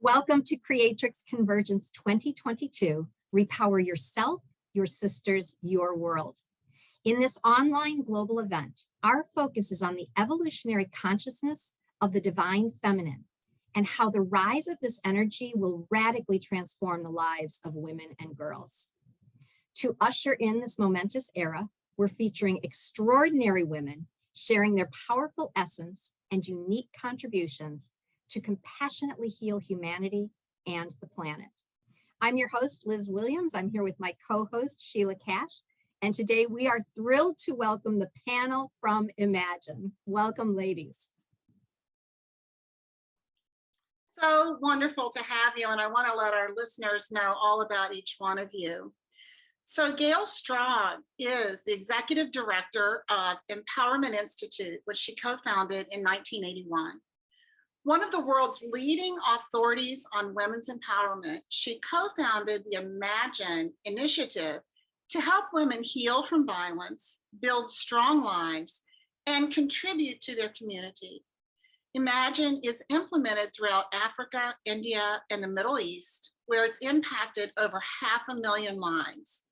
Welcome to Creatrix Convergence 2022, Repower Yourself, Your Sisters, Your World. In this online global event, our focus is on the evolutionary consciousness of the divine feminine and how the rise of this energy will radically transform the lives of women and girls. To usher in this momentous era, we're featuring extraordinary women sharing their powerful essence and unique contributions to compassionately heal humanity and the planet. I'm your host, Liz Williams. I'm here with my co-host, Sheila Cash. And today we are thrilled to welcome the panel from Imagine. Welcome, ladies. So wonderful to have you. And I want to let our listeners know all about each one of you. So Gail Straub is the executive director of Empowerment Institute, which she co-founded in 1981. One of the world's leading authorities on women's empowerment, she co-founded the Imagine initiative to help women heal from violence, build strong lives, and contribute to their community. Imagine is implemented throughout Africa, India, and the Middle East, where it's impacted over 500,000 lives.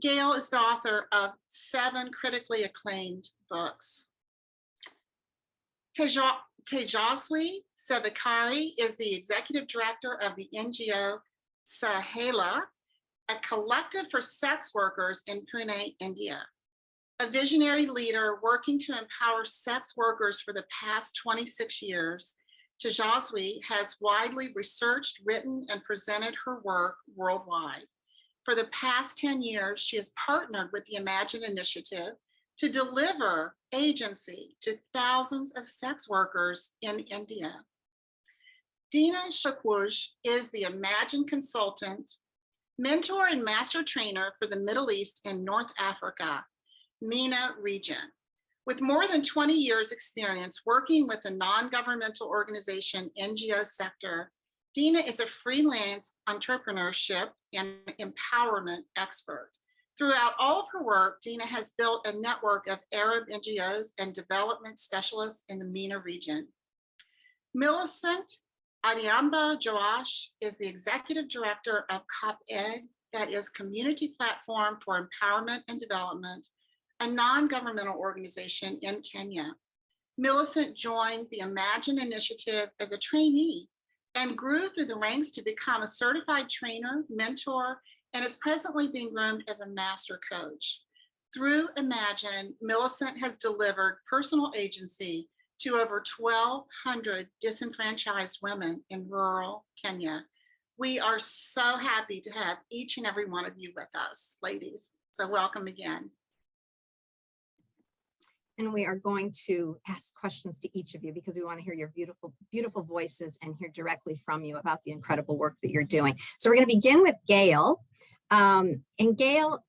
Gail is the author of 7 critically acclaimed books. Tejaswi Sevikari is the executive director of the NGO Sahela, a collective for sex workers in Pune, India. A visionary leader working to empower sex workers for the past 26 years, Tejaswi has widely researched, written, and presented her work worldwide. For the past 10 years, she has partnered with the Imagine initiative to deliver agency to thousands of sex workers in India. Dina is the Imagine consultant, mentor, and master trainer for the Middle East and North Africa, MENA region. With more than 20 years experience working with the non-governmental organization NGO sector, Dina is a freelance entrepreneurship and empowerment expert. Throughout all of her work, Dina has built a network of Arab NGOs and development specialists in the MENA region. Millicent Adiamba Joash is the executive director of COP-ED, that is Community Platform for Empowerment and Development, a non-governmental organization in Kenya. Millicent joined the Imagine initiative as a trainee and grew through the ranks to become a certified trainer, mentor, and is presently being groomed as a master coach. Through Imagine, Millicent has delivered personal agency to over 1,200 disenfranchised women in rural Kenya. We are so happy to have each and every one of you with us, ladies. So welcome again. And we are going to ask questions to each of you because we want to hear your beautiful, beautiful voices and hear directly from you about the incredible work that you're doing. So we're going to begin with Gail. And Gail,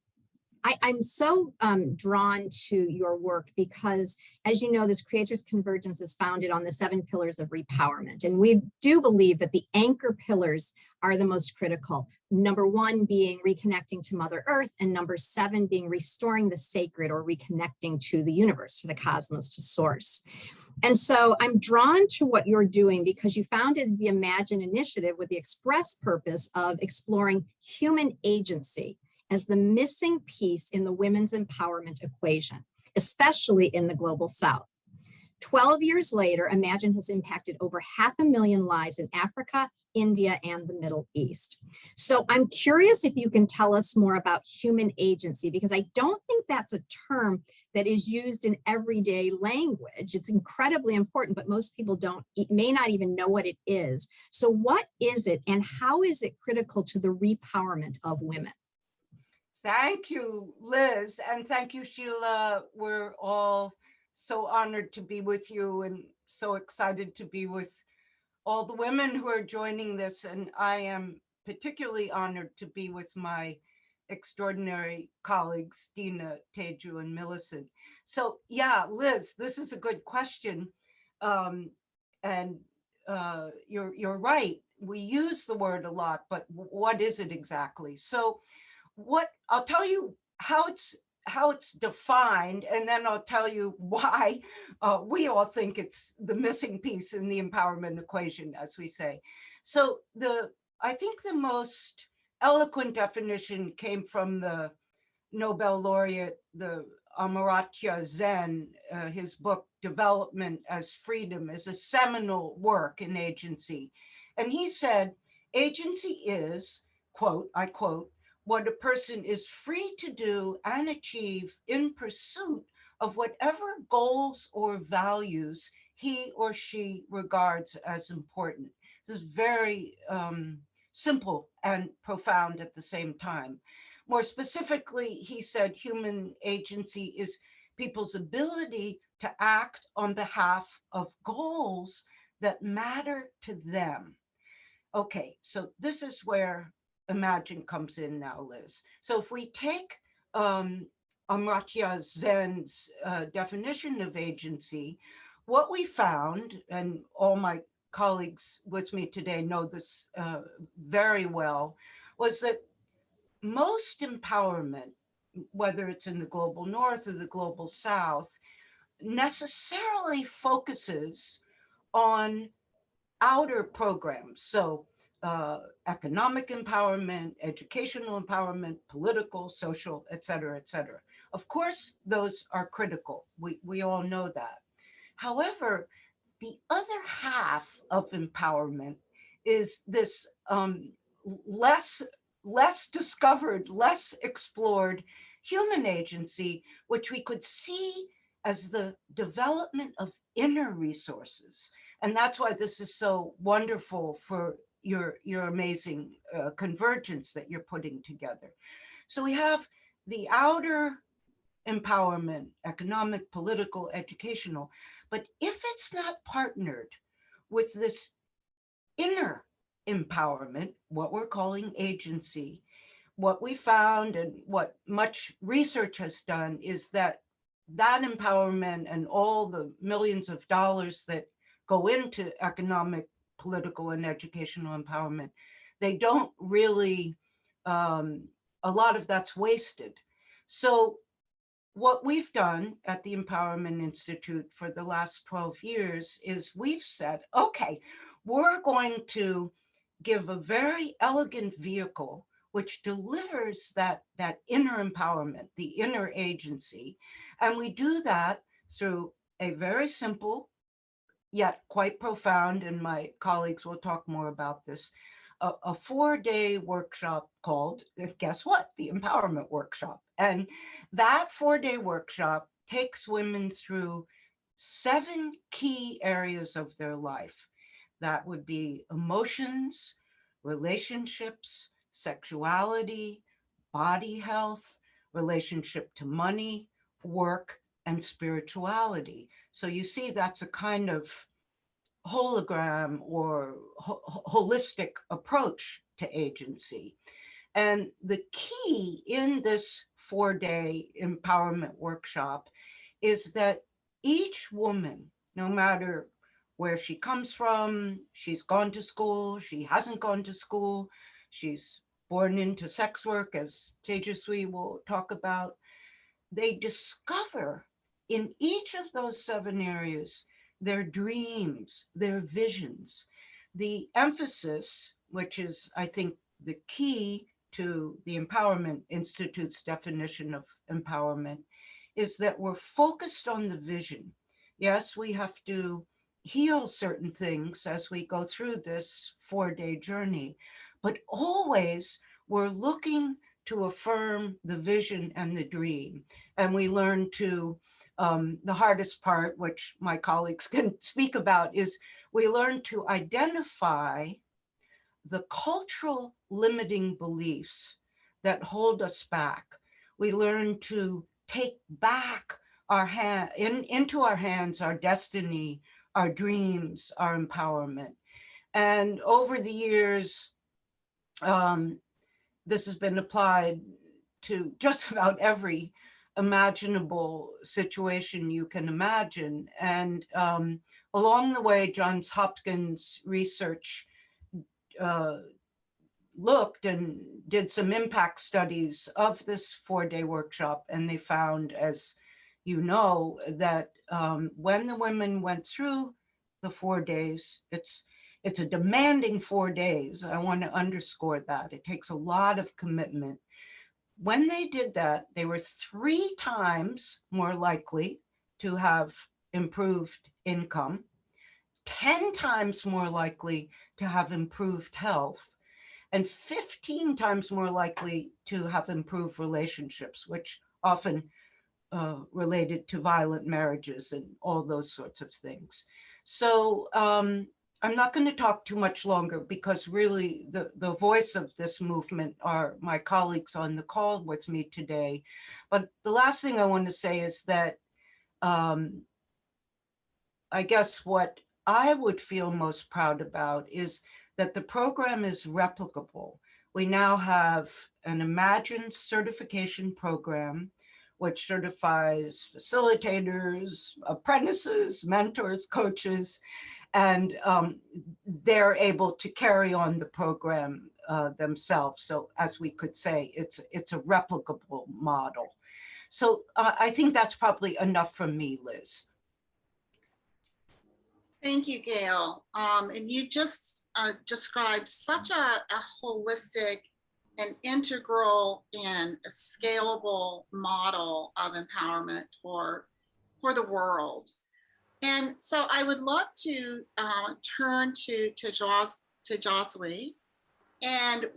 I'm so drawn to your work because, as you know, this Creatrix Convergence is founded on the 7 pillars of repowerment. And we do believe that the anchor pillars are the most critical. Number 1 being reconnecting to Mother Earth, and number 7 being restoring the sacred or reconnecting to the universe, to the cosmos, to source. And so I'm drawn to what you're doing because you founded the Imagine initiative with the express purpose of exploring human agency as the missing piece in the women's empowerment equation, especially in the global South. 12 years later, Imagine has impacted over 500,000 lives in Africa, India, and the Middle East. So I'm curious if you can tell us more about human agency, because I don't think that's a term that is used in everyday language. It's incredibly important, but most people may not even know what it is. So what is it, and how is it critical to the repowerment of women? Thank you, Liz, and thank you, Sheila. We're all so honored to be with you and so excited to be with all the women who are joining this. And I am particularly honored to be with my extraordinary colleagues, Dina, Teju, and Millicent. So yeah, Liz, this is a good question. You're right. We use the word a lot, but what is it exactly? So I'll tell you how how it's defined, and then I'll tell you why we all think it's the missing piece in the empowerment equation, as we say. So I think the most eloquent definition came from the Nobel laureate, the Amartya Sen. His book, Development as Freedom, is a seminal work in agency. And he said, agency is, quote, I quote, what a person is free to do and achieve in pursuit of whatever goals or values he or she regards as important. This is very simple and profound at the same time. More specifically, he said human agency is people's ability to act on behalf of goals that matter to them. Okay, so this is where Imagine comes in now, Liz. So if we take Amartya Sen's definition of agency, what we found, and all my colleagues with me today know this very well, was that most empowerment, whether it's in the global north or the global south, necessarily focuses on outer programs. So economic empowerment, educational empowerment, political, social, et cetera, et cetera. Of course, those are critical. We all know that. However, the other half of empowerment is this less discovered, less explored human agency, which we could see as the development of inner resources. And that's why this is so wonderful for your amazing convergence that you're putting together. So we have the outer empowerment, economic, political, educational, but if it's not partnered with this inner empowerment, what we're calling agency, what we found and what much research has done is that empowerment and all the millions of dollars that go into economic, political, and educational empowerment, they don't really, a lot of that's wasted. So what we've done at the Empowerment Institute for the last 12 years is we've said, okay, we're going to give a very elegant vehicle which delivers that inner empowerment, the inner agency. And we do that through a very simple, yet quite profound, and my colleagues will talk more about this, a 4-day workshop called, guess what, the Empowerment Workshop. And that 4-day workshop takes women through 7 key areas of their life. That would be emotions, relationships, sexuality, body health, relationship to money, work, and spirituality. So you see, that's a kind of hologram or holistic approach to agency. And the key in this 4-day empowerment workshop is that each woman, no matter where she comes from, she's gone to school, she hasn't gone to school, she's born into sex work, as Tejaswi will talk about, they discover in each of those 7 areas their dreams, their visions. The emphasis, which is, I think, the key to the Empowerment Institute's definition of empowerment, is that we're focused on the vision. Yes, we have to heal certain things as we go through this 4-day journey, but always we're looking to affirm the vision and the dream. And we learn to, the hardest part, which my colleagues can speak about, is we learn to identify the cultural limiting beliefs that hold us back. We learn to take back into our hands our destiny, our dreams, our empowerment. And over the years, this has been applied to just about every imaginable situation you can imagine. And along the way, Johns Hopkins research looked and did some impact studies of this 4-day workshop, and they found, as you know, that when the women went through the 4 days, it's a demanding 4 days. I want to underscore that. It takes a lot of commitment. When they did that, they were 3 times more likely to have improved income, 10 times more likely to have improved health, and 15 times more likely to have improved relationships, which often related to violent marriages and all those sorts of things. So I'm not going to talk too much longer, because really the voice of this movement are my colleagues on the call with me today. But the last thing I want to say is that I guess what I would feel most proud about is that the program is replicable. We now have an Imagine certification program, which certifies facilitators, apprentices, mentors, coaches, and they're able to carry on the program themselves. So as we could say, it's a replicable model. So I think that's probably enough from me, Liz. Thank you, Gail. And you just described such a holistic and integral and a scalable model of empowerment for the world. And so I would love to turn to Tejaswi and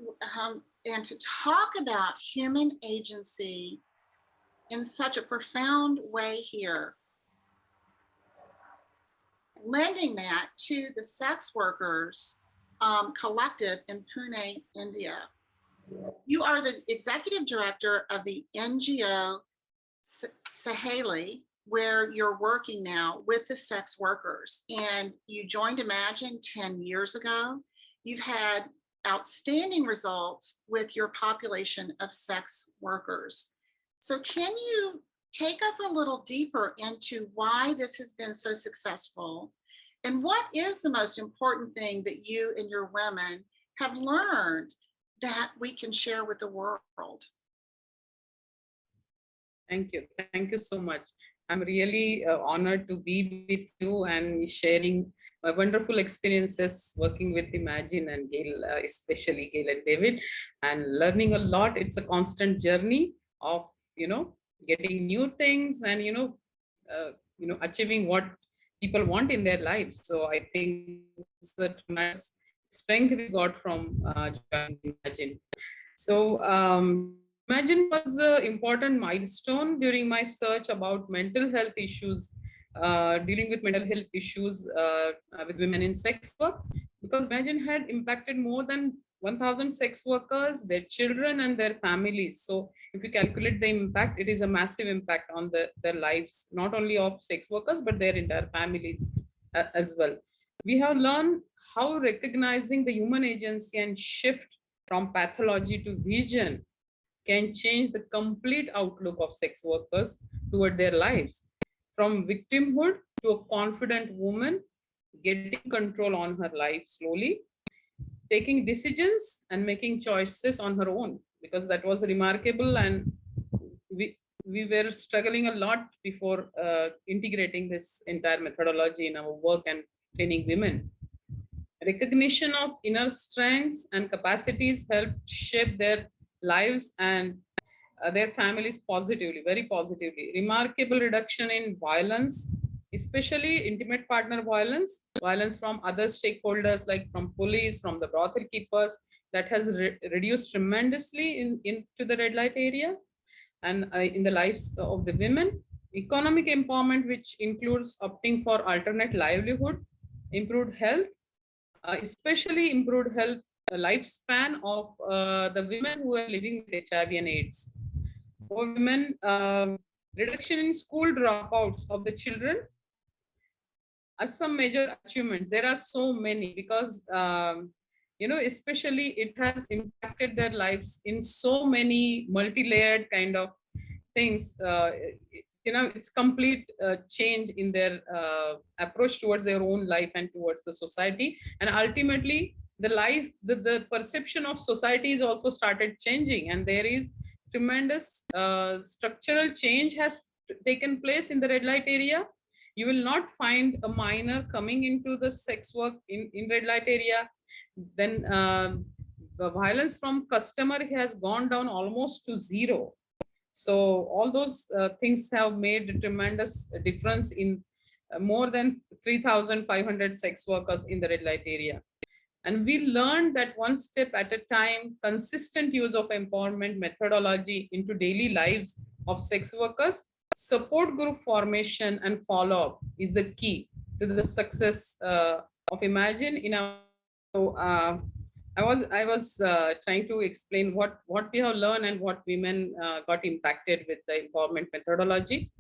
to talk about human agency in such a profound way here, lending that to the sex workers collective in Pune, India. You are the executive director of the NGO Saheli, where you're working now with the sex workers, and you joined Imagine 10 years ago. You've had outstanding results with your population of sex workers. So can you take us a little deeper into why this has been so successful, and what is the most important thing that you and your women have learned that we can share with the world? Thank you. Thank you so much. I'm really honored to be with you and sharing my wonderful experiences working with Imagine and Gail, especially Gail and David, and learning a lot. It's a constant journey of, getting new things and, achieving what people want in their lives. So I think it's a tremendous strength we got from joining Imagine. So Imagine was an important milestone during my search about mental health issues, dealing with mental health issues with women in sex work, because Imagine had impacted more than 1,000 sex workers, their children, and their families. So if you calculate the impact, it is a massive impact on their lives, not only of sex workers, but their entire families as well. We have learned how recognizing the human agency and shift from pathology to vision can change the complete outlook of sex workers toward their lives. From victimhood to a confident woman, getting control on her life slowly, taking decisions and making choices on her own, because that was remarkable. And we were struggling a lot before integrating this entire methodology in our work and training women. Recognition of inner strengths and capacities helped shape their lives and their families positively, very positively. Remarkable reduction in violence, especially intimate partner violence, violence from other stakeholders like from police, from the brothel keepers, that has reduced tremendously into the red light area and in the lives of the women. Economic empowerment, which includes opting for alternate livelihood, improved health, especially improved health lifespan of the women who are living with HIV and AIDS. For women, reduction in school dropouts of the children are some major achievements. There are so many, because especially it has impacted their lives in so many multi-layered kind of things. It's complete change in their approach towards their own life and towards the society. And ultimately, the perception of society is also started changing, and there is tremendous structural change has taken place in the red light area. You will not find a minor coming into the sex work in red light area. Then the violence from customer has gone down almost to zero. So all those things have made a tremendous difference in more than 3,500 sex workers in the red light area. And we learned that one step at a time, consistent use of empowerment methodology into daily lives of sex workers, support group formation and follow-up is the key to the success of Imagine in our. So I was trying to explain what we have learned and what women got impacted with the empowerment methodology,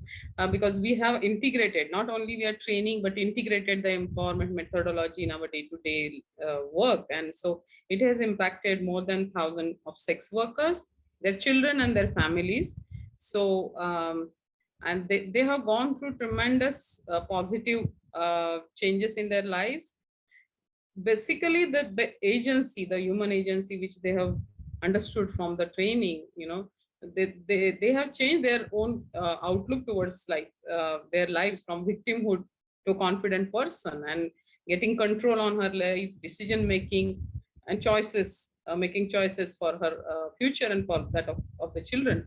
because we have integrated, not only we are training, but integrated the empowerment methodology in our day-to-day work. And so it has impacted more than 1,000 of sex workers, their children and their families. So, and they have gone through tremendous positive changes in their lives. Basically the agency, the human agency, which they have understood from the training, they have changed their own outlook towards their lives, from victimhood to confident person, and getting control on her life, decision making and choices, making choices for her future and for that of the children.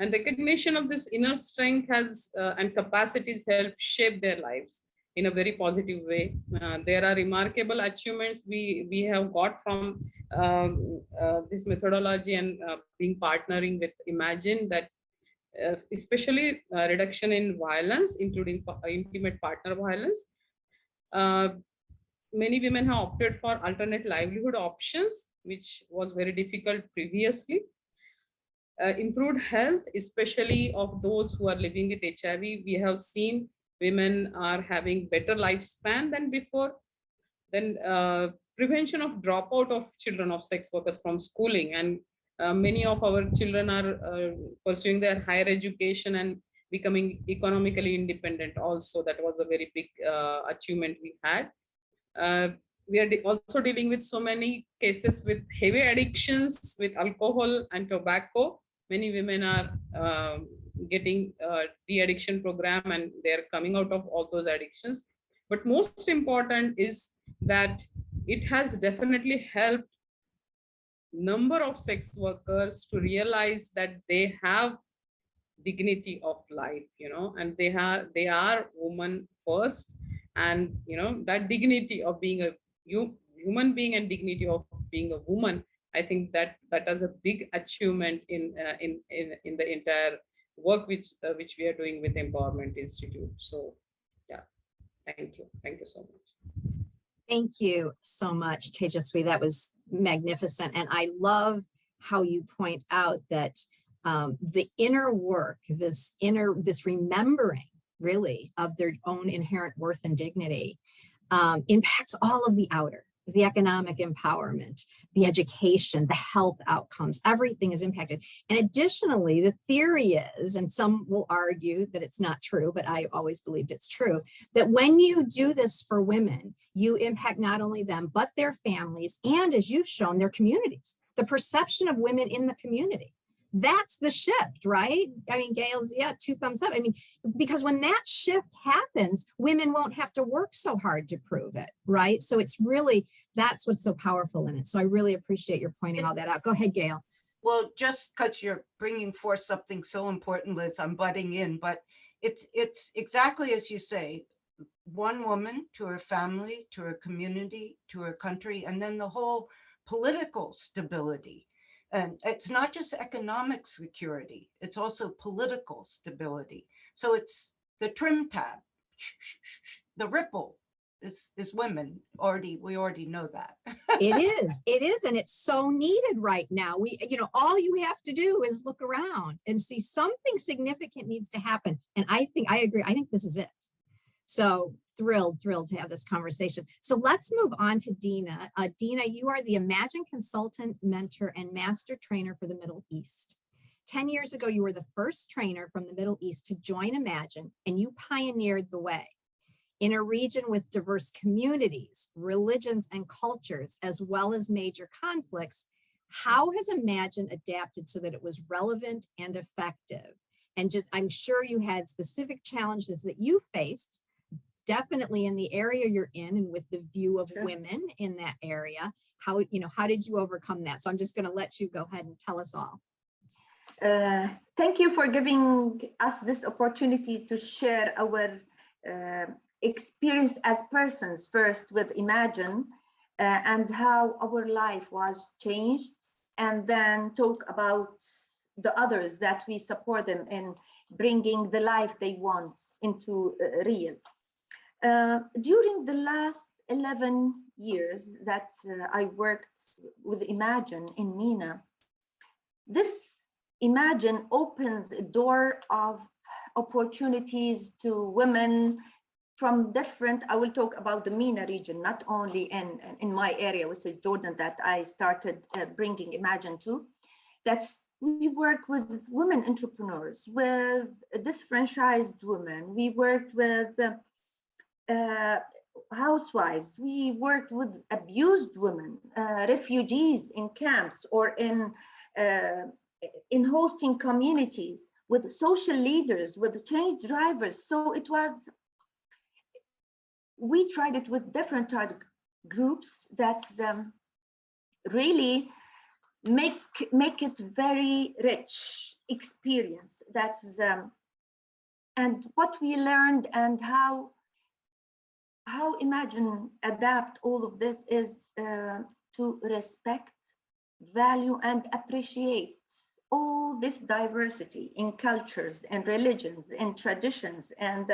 And recognition of this inner strength has and capacities help shape their lives in a very positive way. There are remarkable achievements we have got from this methodology and being partnering with Imagine, that especially reduction in violence, including intimate partner violence. Many women have opted for alternate livelihood options, which was very difficult previously. Improved health, especially of those who are living with HIV. We have seen women are having better lifespan than before. Then prevention of dropout of children of sex workers from schooling, and many of our children are pursuing their higher education and becoming economically independent also. That was a very big achievement we had. We are also dealing with so many cases with heavy addictions with alcohol and tobacco. Many women are getting de-addiction program, and they're coming out of all those addictions. But most important is that it has definitely helped number of sex workers to realize that they have dignity of life, and they are women first, and that dignity of being a human being and dignity of being a woman. I think that is a big achievement in the entire work which we are doing with Empowerment Institute. So yeah, thank you so much. Thank you so much, Tejaswi. That was magnificent. And I love how you point out that the inner work, this remembering really of their own inherent worth and dignity impacts all of the outer, the economic empowerment, the education, the health outcomes, everything is impacted. And additionally, the theory is, and some will argue that it's not true, but I always believed it's true, that when you do this for women, you impact not only them, but their families, and as you've shown, their communities, the perception of women in the community. That's the shift, right? I mean, Gail's, yeah, 2 thumbs up. I mean, because when that shift happens, women won't have to work so hard to prove it, right? So it's really, that's what's so powerful in it. So I really appreciate your pointing all that out. Go ahead, Gail. Well, just because you're bringing forth something so important, Liz, I'm butting in, but it's exactly as you say, one woman to her family, to her community, to her country, and then the whole political stability. And it's not just economic security, it's also political stability. So it's the trim tab, the ripple is women. We already know that. It is, and it's so needed right now. All you have to do is look around and see something significant needs to happen. And I agree, I think this is it. So thrilled to have this conversation. So let's move on to Dina. Dina, you are the Imagine consultant, mentor, and master trainer for the Middle East. 10 years ago, you were the first trainer from the Middle East to join Imagine, and you pioneered the way. In a region with diverse communities, religions, and cultures, as well as major conflicts, how has Imagine adapted so that it was relevant and effective? And just, I'm sure you had specific challenges that you faced, definitely in the area you're in and with the view of women in that area. How, how did you overcome that? So I'm just going to let you go ahead and tell us all. Thank you for giving us this opportunity to share our experience as persons first with Imagine and how our life was changed, and then talk about the others that we support them in bringing the life they want into real. During the last 11 years that I worked with Imagine in MENA, this Imagine opens a door of opportunities to women from different, I will talk about the MENA region, not only in my area, which is Jordan, that I started bringing Imagine to. That's, we work with women entrepreneurs, with disfranchised women. We worked with housewives. We worked with abused women, refugees in camps or in hosting communities, with social leaders, with change drivers. So it was, we tried it with different target groups that's really make it very rich experience. That's and what we learned and how Imagine adapt all of this is to respect, value, and appreciate all this diversity in cultures and religions and traditions, and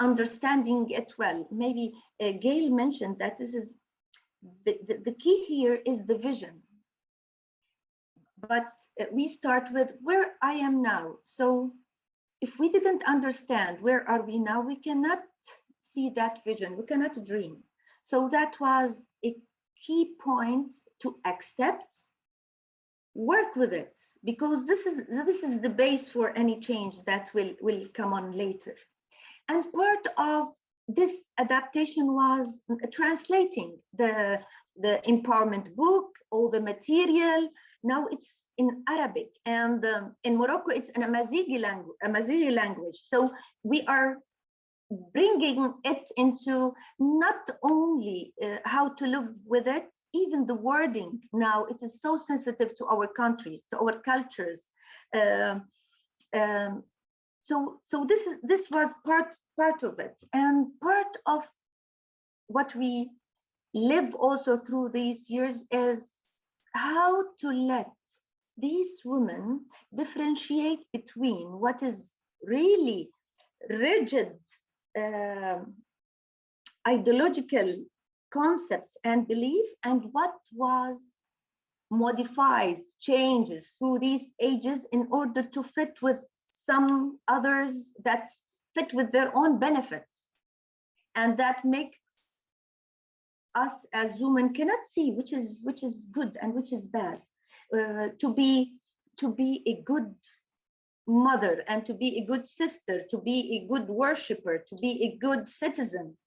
understanding it well. Maybe Gail mentioned that this is the key here is the vision. But we start with where I am now. So if we didn't understand where are we now, we cannot see that vision, we cannot dream. So that was a key point to accept, work with it, because this is the base for any change that will come on later. And part of this adaptation was translating the empowerment book, all the material. Now it's in Arabic, and in Morocco it's an Amazighi language. So we are bringing it into not only how to live with it, even the wording. Now it is so sensitive to our countries, to our cultures. So this was part of it, and part of what we live also through these years is how to let these women differentiate between what is really rigid ideological concepts and belief, and what was modified changes through these ages in order to fit with some others that fit with their own benefits, and that makes us as women cannot see which is good and which is bad. To be a good mother, and to be a good sister, to be a good worshiper, to be a good citizen.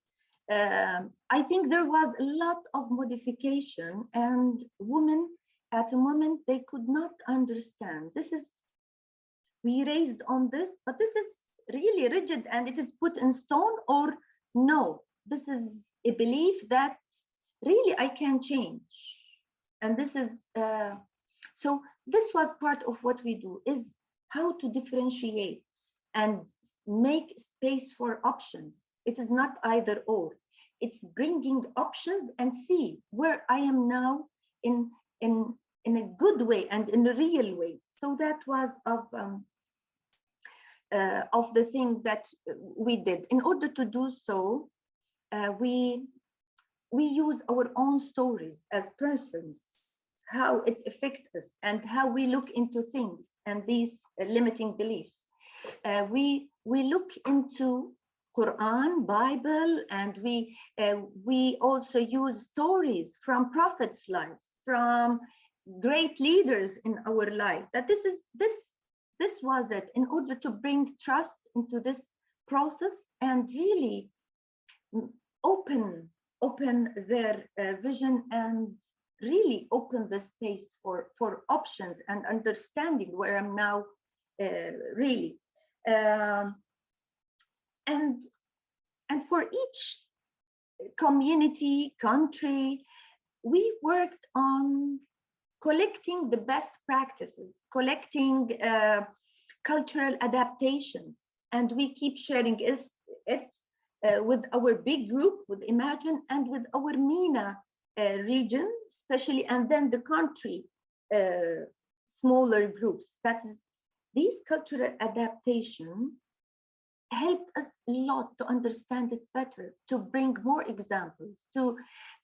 I think there was a lot of modification, and women at a moment they could not understand. This is, we raised on this, but this is really rigid and it is put in stone, or no, this is a belief that really I can change. And this is, so this was part of what we do, is how to differentiate and make space for options. It is not either or. It's bringing options and see where I am now in a good way and in a real way. So that was of the thing that we did. In order to do so, we use our own stories as persons, how it affects us and how we look into things and these limiting beliefs. We look into Quran, Bible, and we also use stories from prophets' lives, from great leaders in our life. That this was it, in order to bring trust into this process and really open their vision and really open the space for options and understanding where I'm now really. And for each community, country, we worked on collecting the best practices, collecting cultural adaptations, and we keep sharing it with our big group, with Imagine, and with our MENA region, especially, and then the country smaller groups. That is, these cultural adaptation help us a lot to understand it better, to bring more examples, to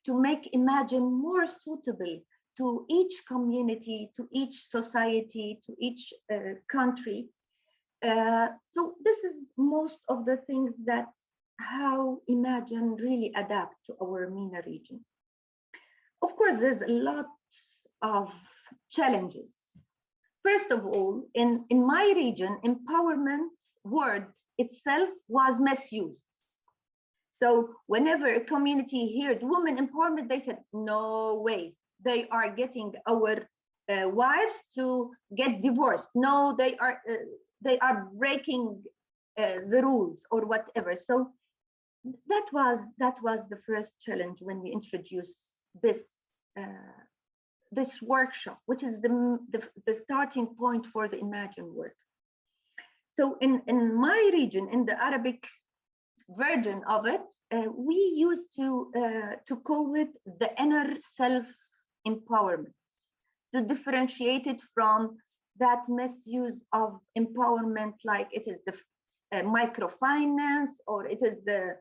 make Imagine more suitable to each community, to each society, to each country. So this is most of the things that how Imagine really adapt to our MENA region. Of course, there's a lot of challenges. First of all, in my region, empowerment word itself was misused. So whenever a community heard women empowerment, they said, no way, they are getting our wives to get divorced. No, they are breaking the rules or whatever. So that was the first challenge when we introduced this this workshop, which is the starting point for the Imagine work. So in my region, in the Arabic version of it, we used to call it the inner self empowerment, to differentiate it from that misuse of empowerment, like it is the microfinance, or it is the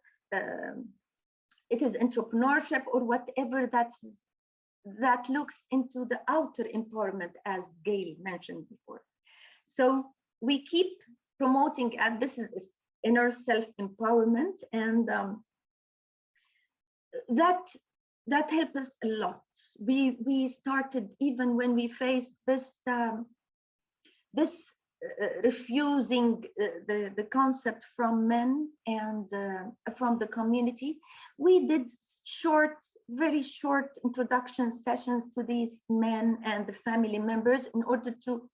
it is entrepreneurship, or whatever that looks into the outer empowerment, as Gail mentioned before. So we keep promoting, and this is inner self-empowerment, and that helped us a lot. We started, even when we faced this refusing the concept from men and from the community, we did very short introduction sessions to these men and the family members in order to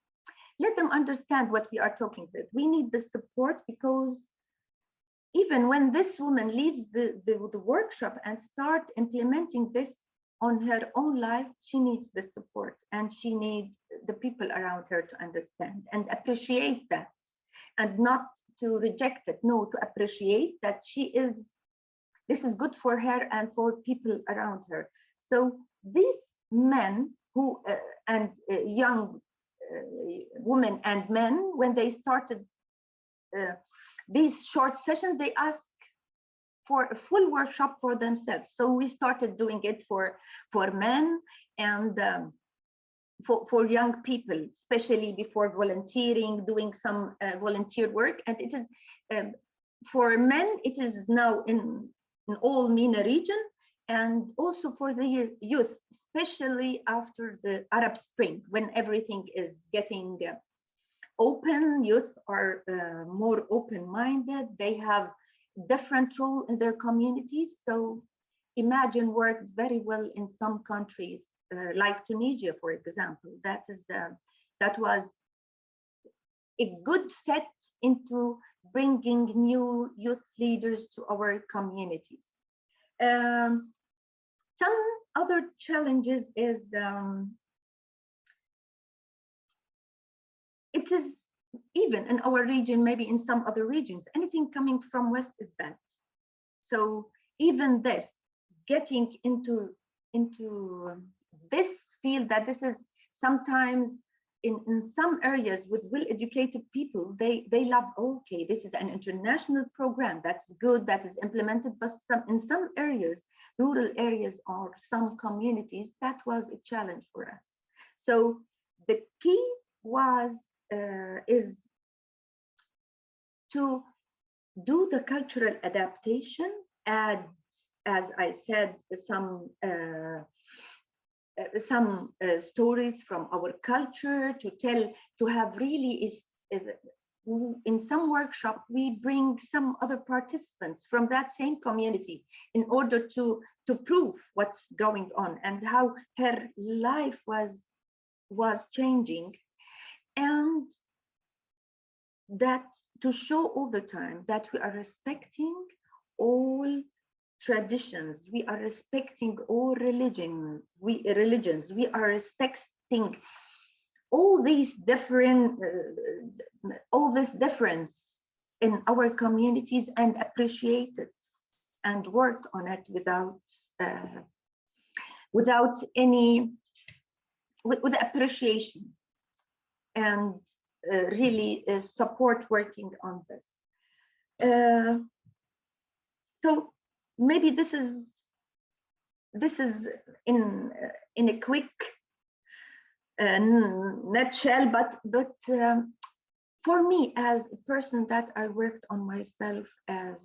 let them understand what we are talking about. We need the support, because even when this woman leaves the workshop and start implementing this on her own life, she needs the support, and she needs the people around her to understand and appreciate that, and not to reject it. No, to appreciate that this is good for her and for people around her. So these men who and young women and men, when they started these short sessions, they asked for a full workshop for themselves. So we started doing it for men and for young people, especially before volunteering, doing some volunteer work. And it is for men, it is now in all MENA region, and also for the youth, especially after the Arab Spring, when everything is getting open. Youth are more open-minded. They have different role in their communities. So Imagine worked very well in some countries, like Tunisia, for example. That was a good fit into bringing new youth leaders to our communities. Some other challenges is it is, even in our region, maybe in some other regions, anything coming from West is bad. So even this, getting into this field, that this is sometimes in some areas with well-educated people, they love, okay, this is an international program, that's good, that is implemented, but in some areas, rural areas or some communities, that was a challenge for us. So the key is to do the cultural adaptation, add, as I said, some stories from our culture, to have really in some workshop, we bring some other participants from that same community in order to prove what's going on and how her life was changing. And that to show all the time that we are respecting all traditions, we are respecting all religions, we are respecting all these different, all this difference in our communities, and appreciate it and work on it without any, with appreciation, and really support working on this. So maybe this is in a quick nutshell, but for me, as a person that I worked on myself as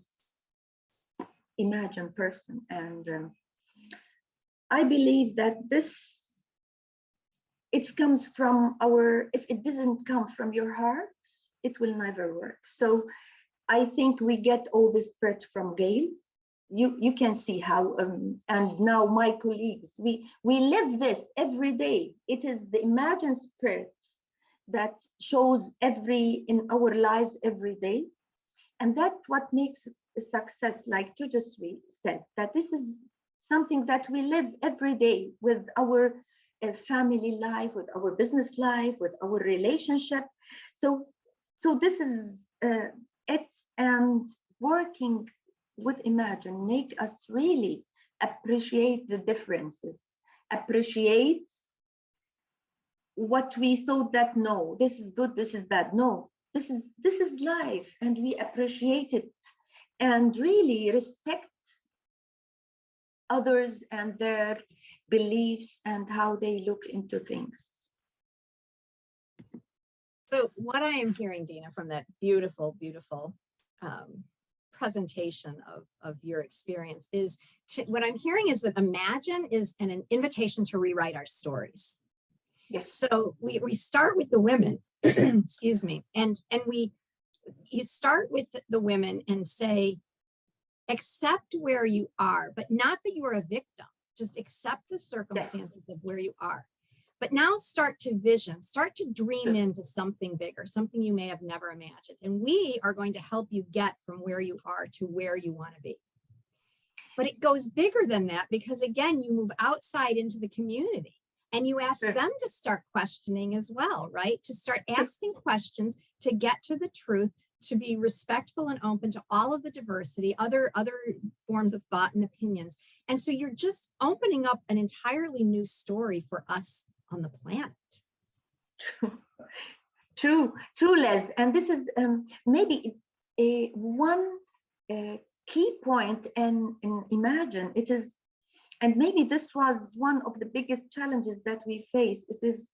Imagine person, and I believe that it comes from our, if it doesn't come from your heart, it will never work. So I think we get all this spirit from Gail. You can see how, and now my colleagues, we live this every day. It is the Imagine spirit that shows in our lives every day. And that's what makes a success, like Tejaswi said, that this is something that we live every day with our family life, with our business life, with our relationship. So this is it, and working with Imagine make us really appreciate the differences, appreciate what we thought that no, this is good, this is bad. No, this is life, and we appreciate it and really respect others and their beliefs and how they look into things. So what I am hearing, Dina, from that beautiful, beautiful presentation of your experience is, what I'm hearing is that Imagine is an invitation to rewrite our stories. Yes. So we start with the women, excuse me, and you start with the women and say, accept where you are, but not that you are a victim. Just accept the circumstances of where you are. But now start to vision, start to dream into something bigger, something you may have never imagined. And we are going to help you get from where you are to where you want to be. But it goes bigger than that, because again, you move outside into the community and you ask them to start questioning as well, right? To start asking questions, to get to the truth, to be respectful and open to all of the diversity, other forms of thought and opinions. And so you're just opening up an entirely new story for us on the planet. True, Les. And this is maybe one key point in Imagine. It is, and maybe this was one of the biggest challenges that we face. It is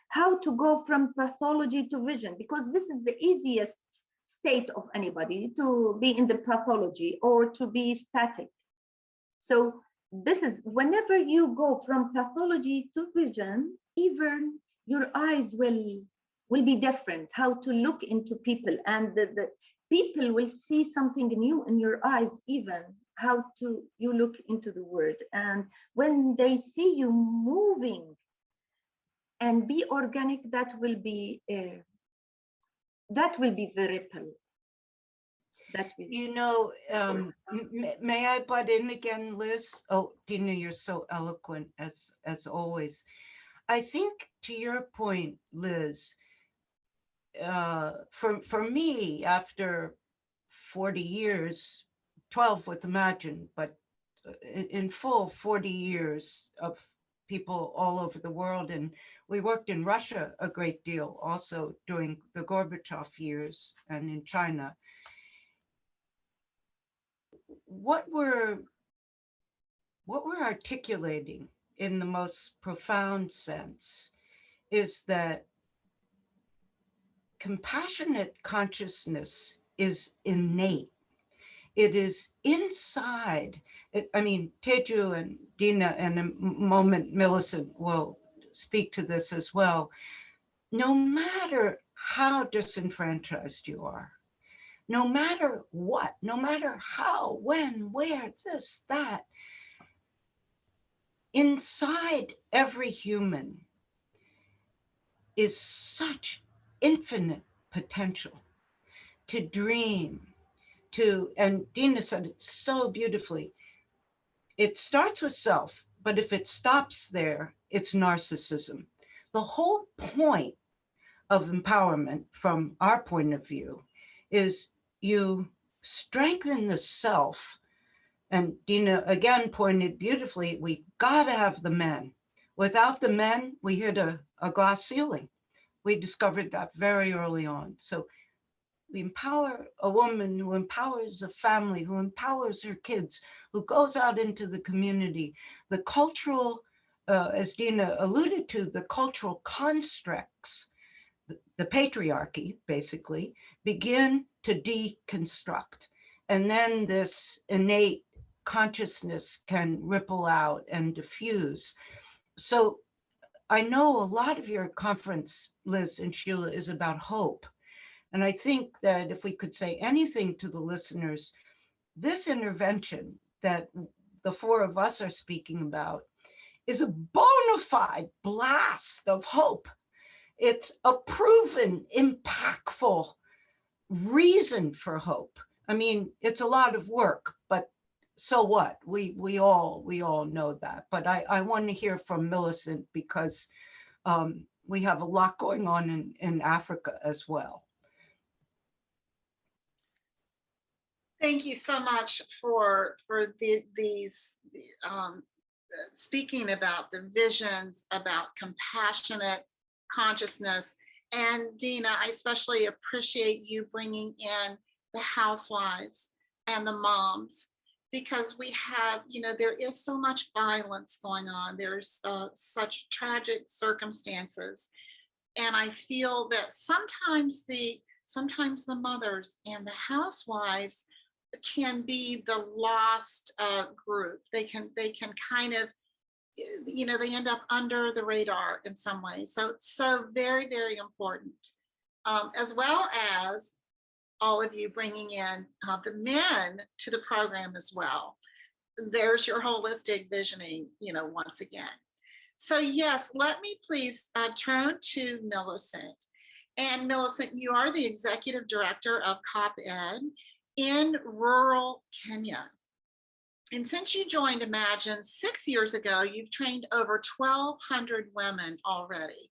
how to go from pathology to vision, because this is the easiest state of anybody, to be in the pathology or to be static. So this is, whenever you go from pathology to vision, even your eyes will be different, how to look into people, and the people will see something new in your eyes, even how you look into the world. And when they see you moving and be organic, that will be the ripple. You know, may I butt in again, Liz? Oh, Dina, you're so eloquent as always. I think, to your point, Liz, for me, after 40 years, 12 with Imagine, but in full 40 years of people all over the world, and we worked in Russia a great deal also during the Gorbachev years, and in China. What we're articulating in the most profound sense is that compassionate consciousness is innate. It is inside. I mean, Teju and Dina, and in a moment, Millicent will speak to this as well. No matter how disenfranchised you are. No matter what, no matter how, when, where, this, that, inside every human is such infinite potential to dream, and Dina said it so beautifully, it starts with self, but if it stops there, it's narcissism. The whole point of empowerment from our point of view is you strengthen the self. And Dina again pointed beautifully, we gotta have the men. Without the men, we hit a glass ceiling. We discovered that very early on. So we empower a woman who empowers a family, who empowers her kids, who goes out into the community. The cultural, as Dina alluded to, the cultural constructs, the patriarchy basically, begin to deconstruct. And then this innate consciousness can ripple out and diffuse. So I know a lot of your conference, Liz and Sheila, is about hope. And I think that if we could say anything to the listeners, this intervention that the four of us are speaking about is a bona fide blast of hope. It's a proven, impactful reason for hope. I mean, it's a lot of work, but so what? We all know that. But I want to hear from Millicent because we have a lot going on in Africa as well. Thank you so much for speaking about the visions, about compassionate consciousness. And Dina, I especially appreciate you bringing in the housewives and the moms, because we have, there is so much violence going on. There's such tragic circumstances. And I feel that sometimes the mothers and the housewives can be the lost group. They can kind of, they end up under the radar in some ways. So very, very important, as well as all of you bringing in the men to the program as well. There's your holistic visioning, once again. So yes, let me please turn to Millicent. And Millicent, you are the Executive Director of COP-Ed in rural Kenya. And since you joined Imagine 6 years ago, you've trained over 1,200 women already,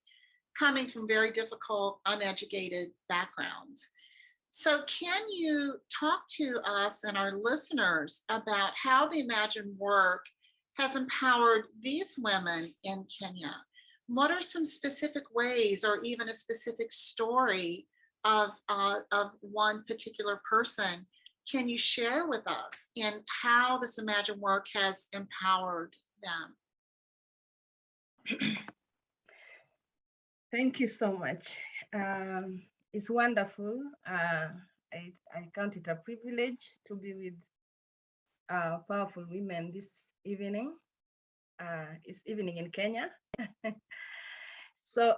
coming from very difficult, uneducated backgrounds. So can you talk to us and our listeners about how the Imagine work has empowered these women in Kenya? What are some specific ways, or even a specific story of one particular person can you share with us in how this Imagine work has empowered them? Thank you so much. It's wonderful. I count it a privilege to be with powerful women this evening. It's evening in Kenya. So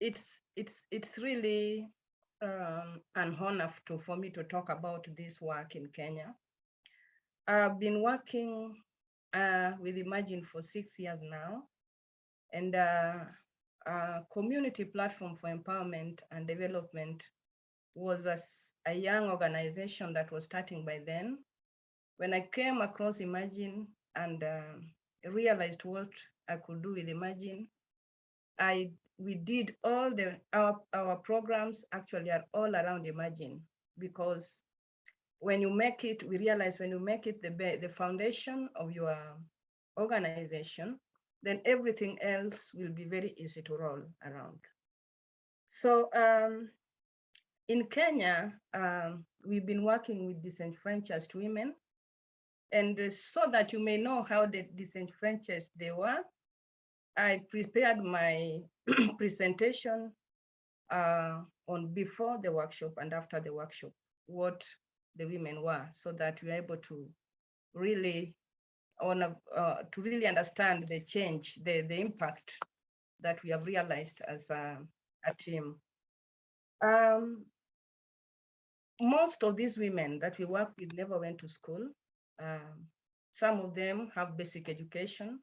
it's really an honor for me to talk about this work in Kenya. I've been working with Imagine for 6 years now, and a community platform for empowerment and development was a young organization that was starting by then. When I came across Imagine and realized what I could do with Imagine, we did all our programs actually are all around Imagine, because when you make it, we realize when you make it the foundation of your organization, then everything else will be very easy to roll around. So in Kenya, we've been working with disenfranchised women. And so that you may know how the disenfranchised they were, I prepared my presentation on before the workshop and after the workshop, what the women were, so that we're able to really understand the change, the impact that we have realized as a team. Most of these women that we work with never went to school. Some of them have basic education,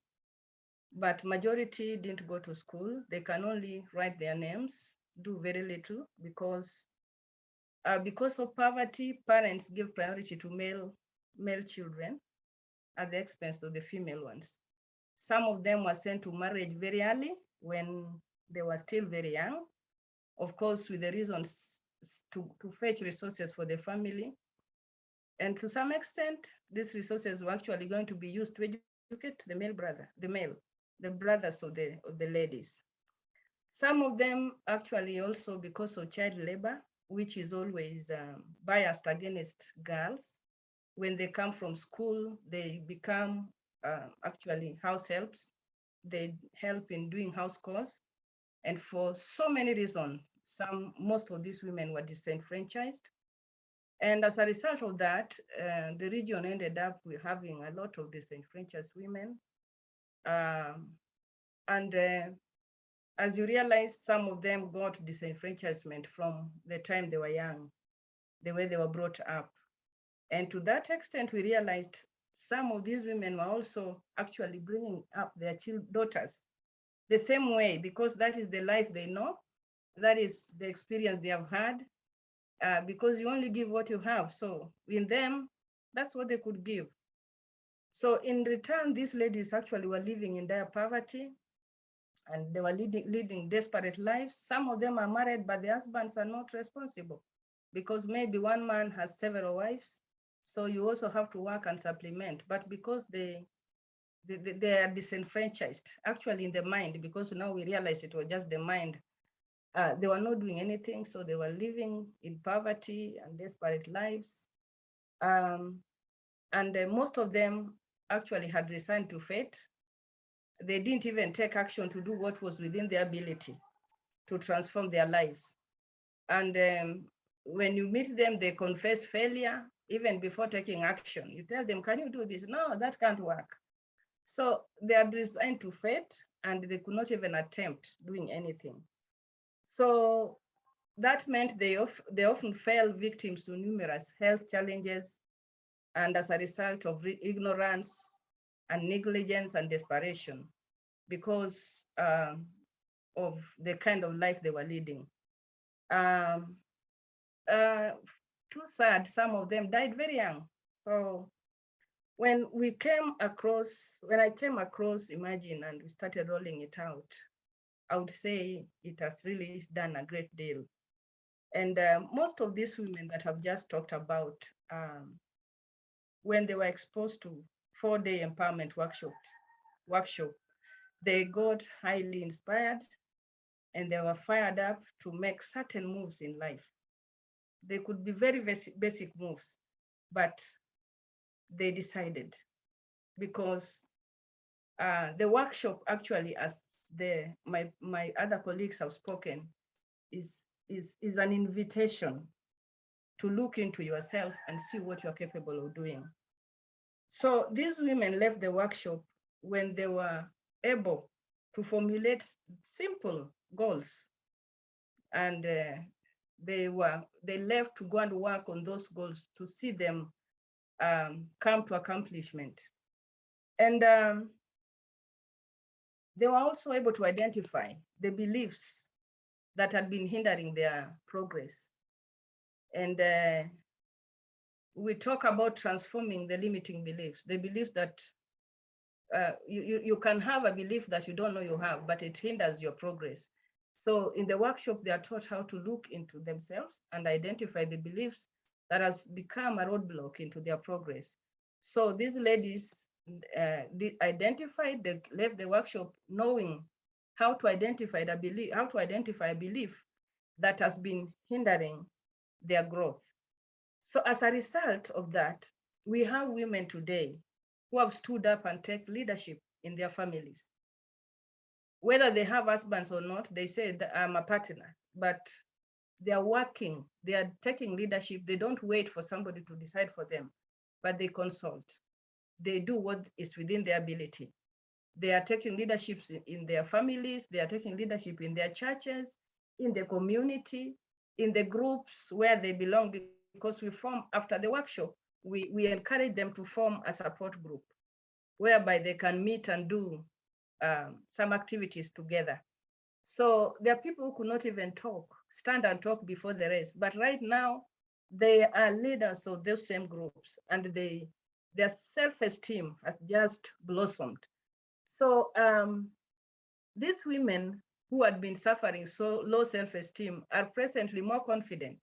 but majority didn't go to school. They can only write their names, do very little, because of poverty, parents give priority to male children at the expense of the female ones. Some of them were sent to marriage very early when they were still very young, of course, with the reasons to fetch resources for the family. And to some extent, these resources were actually going to be used to educate the brothers of the ladies. Some of them actually also because of child labor, which is always biased against girls. When they come from school, they become actually house helps. They help in doing house chores. And for so many reasons, most of these women were disenfranchised. And as a result of that, the region ended up with having a lot of disenfranchised women. As you realize, some of them got disenfranchisement from the time they were young, the way they were brought up. And to that extent, we realized some of these women were also actually bringing up their daughters the same way, because that is the life they know, that is the experience they have had, because you only give what you have. So in them, that's what they could give. So in return, these ladies actually were living in dire poverty, and they were leading desperate lives. Some of them are married, but the husbands are not responsible, because maybe one man has several wives. So you also have to work and supplement. But because they are disenfranchised, actually in the mind, because now we realize it was just the mind, they were not doing anything. So they were living in poverty and desperate lives. Most of them actually had resigned to fate. They didn't even take action to do what was within their ability to transform their lives. And when you meet them, they confess failure even before taking action. You tell them, can you do this? No, that can't work. So they are resigned to fate, and they could not even attempt doing anything. So that meant they often fell victims to numerous health challenges, and as a result of ignorance and negligence and desperation, because of the kind of life they were leading. Too sad, some of them died very young. So when I came across Imagine and we started rolling it out, I would say it has really done a great deal. And most of these women that I've just talked about, when they were exposed to 4-day empowerment workshop, they got highly inspired, and they were fired up to make certain moves in life. They could be very basic moves, but they decided, because the workshop actually, as my other colleagues have spoken, is an invitation to look into yourself and see what you're capable of doing. So these women left the workshop when they were able to formulate simple goals, and they left to go and work on those goals to see them come to accomplishment. And they were also able to identify the beliefs that had been hindering their progress. And we talk about transforming the limiting beliefs, the beliefs that you can have a belief that you don't know you have, but it hinders your progress. So in the workshop, they are taught how to look into themselves and identify the beliefs that has become a roadblock into their progress. So these ladies identified, they left the workshop knowing how to identify a belief that has been hindering their growth. So as a result of that, we have women today who have stood up and take leadership in their families. Whether they have husbands or not, they say that I'm a partner, but they are working, they are taking leadership. They don't wait for somebody to decide for them, but they consult. They do what is within their ability. They are taking leadership in their families, they are taking leadership in their churches, in the community, in the groups where they belong, because we form, after the workshop, we encourage them to form a support group whereby they can meet and do some activities together. So there are people who could not even stand and talk before the rest. But right now, they are leaders of those same groups, and their self-esteem has just blossomed. So these women who had been suffering so low self-esteem are presently more confident.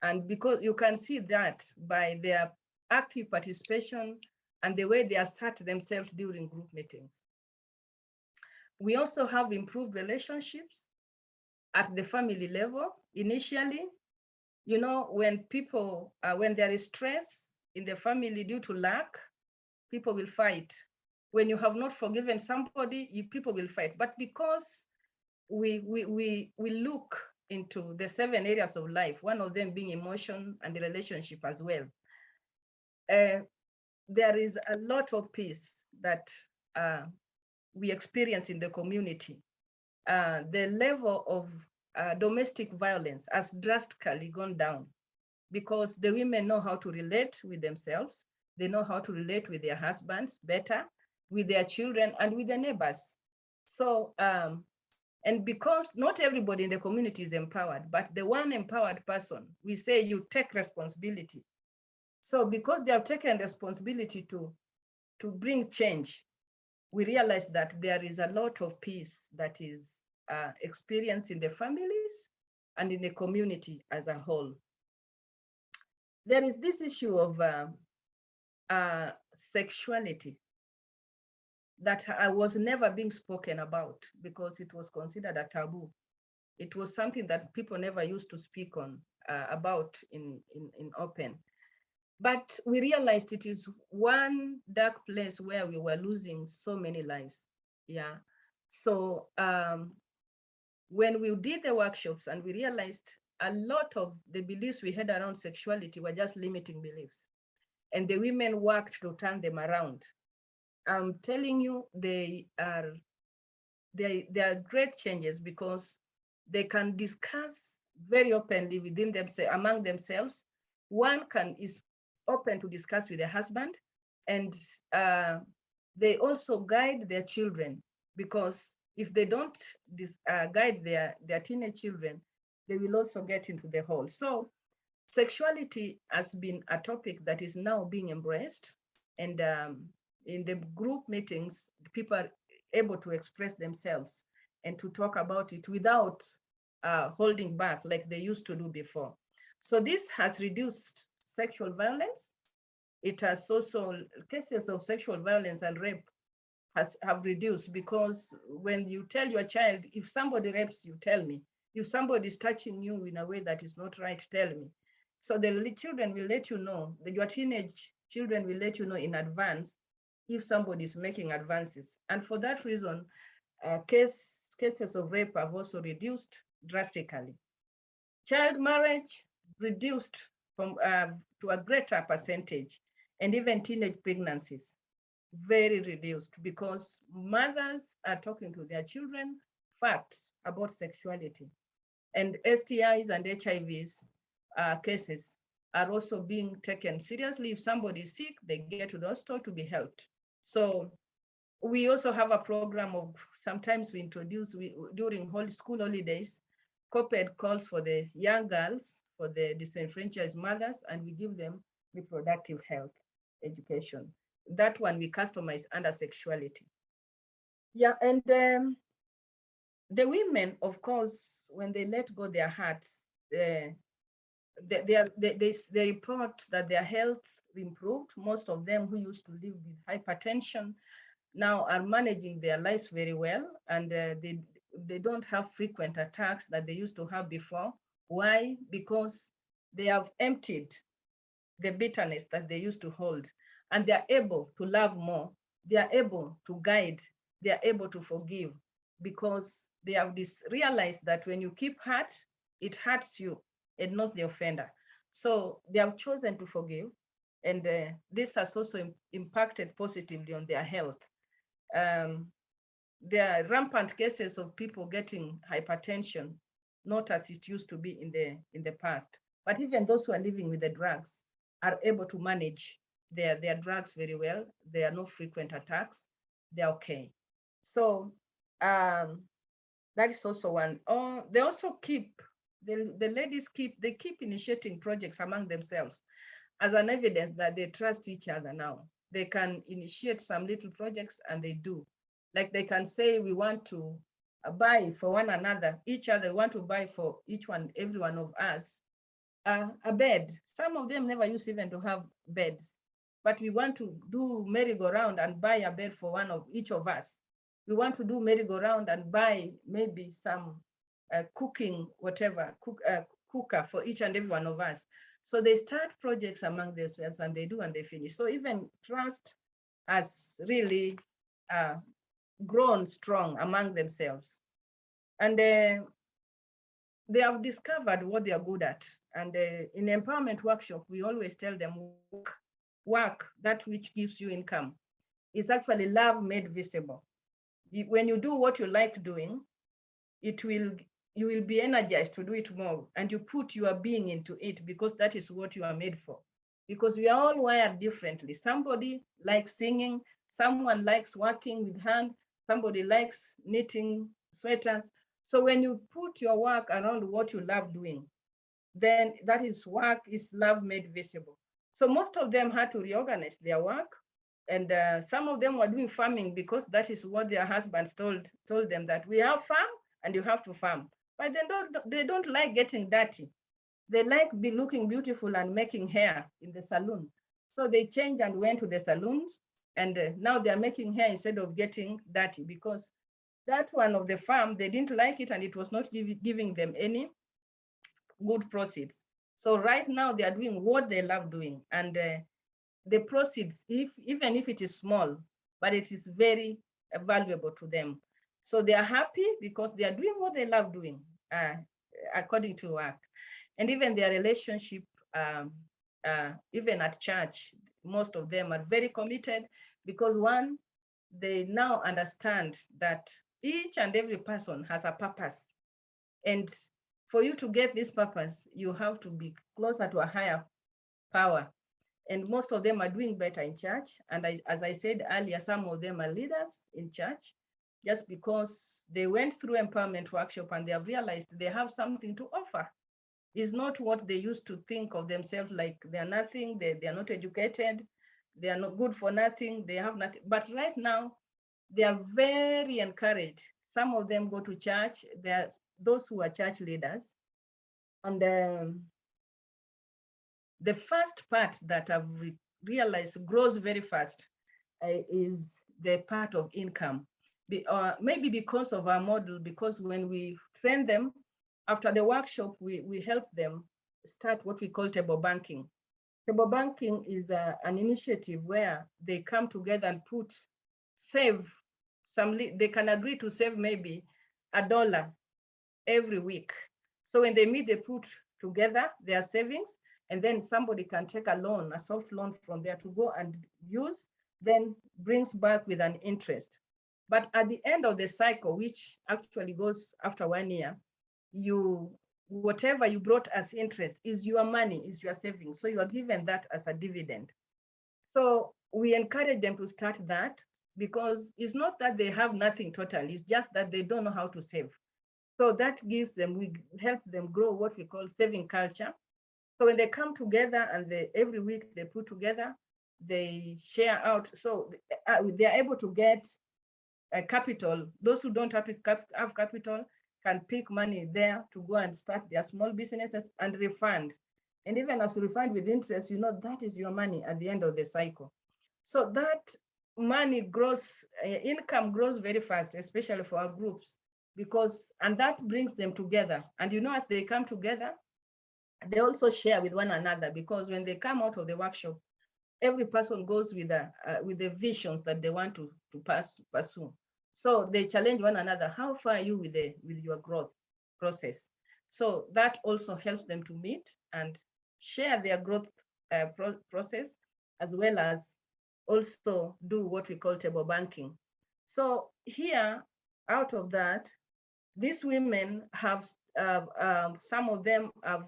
And because you can see that by their active participation and the way they assert themselves during group meetings. We also have improved relationships at the family level. Initially, you know, when people, when there is stress in the family due to lack, people will fight. When you have not forgiven somebody, people will fight. But because we look into the 7 areas of life, one of them being emotion and the relationship as well, there is a lot of peace that we experience in the community. The level of domestic violence has drastically gone down because the women know how to relate with themselves. They know how to relate with their husbands better, with their children, and with their neighbors. So, and because not everybody in the community is empowered, but the one empowered person, we say you take responsibility. So because they have taken responsibility to bring change, we realize that there is a lot of peace that is experienced in the families and in the community as a whole. There is this issue of sexuality that was never being spoken about because it was considered a taboo. It was something that people never used to speak on about in open. But we realized it is one dark place where we were losing so many lives. Yeah. So when we did the workshops and we realized a lot of the beliefs we had around sexuality were just limiting beliefs, and the women worked to turn them around. I'm telling you, they are great changes because they can discuss very openly within themselves, among themselves. One is open to discuss with their husband, and they also guide their children, because if they don't guide their teenage children, they will also get into the hole. So sexuality has been a topic that is now being embraced, and in the group meetings, people are able to express themselves and to talk about it without holding back like they used to do before. So this has reduced sexual violence. It has also, cases of sexual violence and rape have reduced, because when you tell your child, if somebody rapes you, tell me. If somebody is touching you in a way that is not right, tell me. So the children will let you know, your teenage children will let you know in advance if somebody is making advances. And for that reason, cases of rape have also reduced drastically. Child marriage reduced from to a greater percentage, and even teenage pregnancies very reduced, because mothers are talking to their children facts about sexuality. And STIs and HIVs cases are also being taken seriously. If somebody is sick, they get to the hospital to be helped. So we also have a program of, sometimes we introduce, during school holidays, co-ed calls for the young girls, for the disenfranchised mothers, and we give them reproductive health education. That one we customize under sexuality. Yeah, and the women, of course, when they let go their hearts, they report that their health improved. Most of them who used to live with hypertension now are managing their lives very well, and they don't have frequent attacks that they used to have before. Why? Because they have emptied the bitterness that they used to hold, and they're able to love more. They are able to guide. They are able to forgive, because they have realized that when you keep hurt, it hurts you and not the offender. So they have chosen to forgive, and this has also impacted positively on their health. There are rampant cases of people getting hypertension not as it used to be in the past. But even those who are living with the drugs are able to manage their drugs very well. There are no frequent attacks. They're okay. So that is also one. Oh, they also keep, the ladies keep initiating projects among themselves as an evidence that they trust each other now. They can initiate some little projects and they do. Like they can say, we want to buy for one another, each other want to buy for every one of us a bed. Some of them never used even to have beds, but we want to do merry-go-round and buy a bed for each of us. We want to do merry-go-round and buy maybe some cooking, whatever, cooker for each and every one of us. So they start projects among themselves and they do and they finish. So even trust has really grown strong among themselves. And they have discovered what they are good at. And in empowerment workshop, we always tell them, work that which gives you income. It's actually love made visible. When you do what you like doing, you will be energized to do it more, and you put your being into it because that is what you are made for. Because we are all wired differently. Somebody likes singing, someone likes working with hand, somebody likes knitting sweaters. So when you put your work around what you love doing, then that is work is love made visible. So most of them had to reorganize their work. And some of them were doing farming because that is what their husbands told them, that we have farm and you have to farm. But they don't like getting dirty. They like looking beautiful and making hair in the salon. So they changed and went to the salons, and now they're making hair instead of getting dirty, because that one of the farm, they didn't like it and it was not giving them any good proceeds. So right now they are doing what they love doing, and the proceeds, even if it is small, but it is very valuable to them. So they are happy because they are doing what they love doing according to work. And even their relationship, even at church, most of them are very committed because one, they now understand that each and every person has a purpose. And for you to get this purpose, you have to be closer to a higher power. And most of them are doing better in church. And as I said earlier, some of them are leaders in church just because they went through empowerment workshop and they have realized they have something to offer. It's not what they used to think of themselves, like they're nothing, they are not educated, they are not good for nothing, they have nothing. But right now, they are very encouraged. Some of them go to church. There are those who are church leaders. And the first part that I've realized grows very fast is the part of income. Maybe because of our model, because when we train them, after the workshop, we help them start what we call table banking. Table banking is an initiative where they come together and save some, they can agree to save maybe $1 every week. So when they meet, they put together their savings, and then somebody can take a loan, a soft loan from there to go and use, then brings back with an interest. But at the end of the cycle, which actually goes after 1 year, whatever you brought as interest is your money, is your savings. So you are given that as a dividend. So we encourage them to start that, because it's not that they have nothing totally, it's just that they don't know how to save. So that gives them, we help them grow what we call saving culture. So when they come together and every week they put together, they share out. So they are able to get a capital. Those who don't have capital can pick money there to go and start their small businesses and refund. And even as you refund with interest, that is your money at the end of the cycle. So that money grows, income grows very fast, especially for our groups, and that brings them together. And as they come together, they also share with one another, because when they come out of the workshop, every person goes with the visions that they want to pursue. So they challenge one another. How far are you with your growth process? So that also helps them to meet and share their growth process, as well as also do what we call table banking. So here, out of that, these women have, some of them have,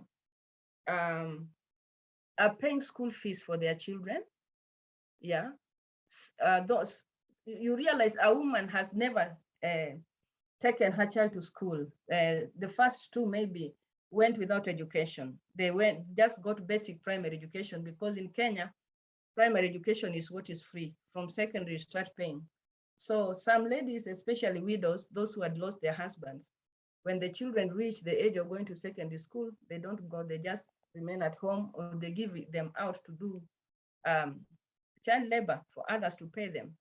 are paying school fees for their children. Yeah, those, you realize a woman has never taken her child to school. The first two maybe went without education. They just got basic primary education, because in Kenya, primary education is what is free. From secondary, you start paying. So some ladies, especially widows, those who had lost their husbands, when the children reach the age of going to secondary school, they don't go, they just remain at home, or they give them out to do child labor for others to pay them.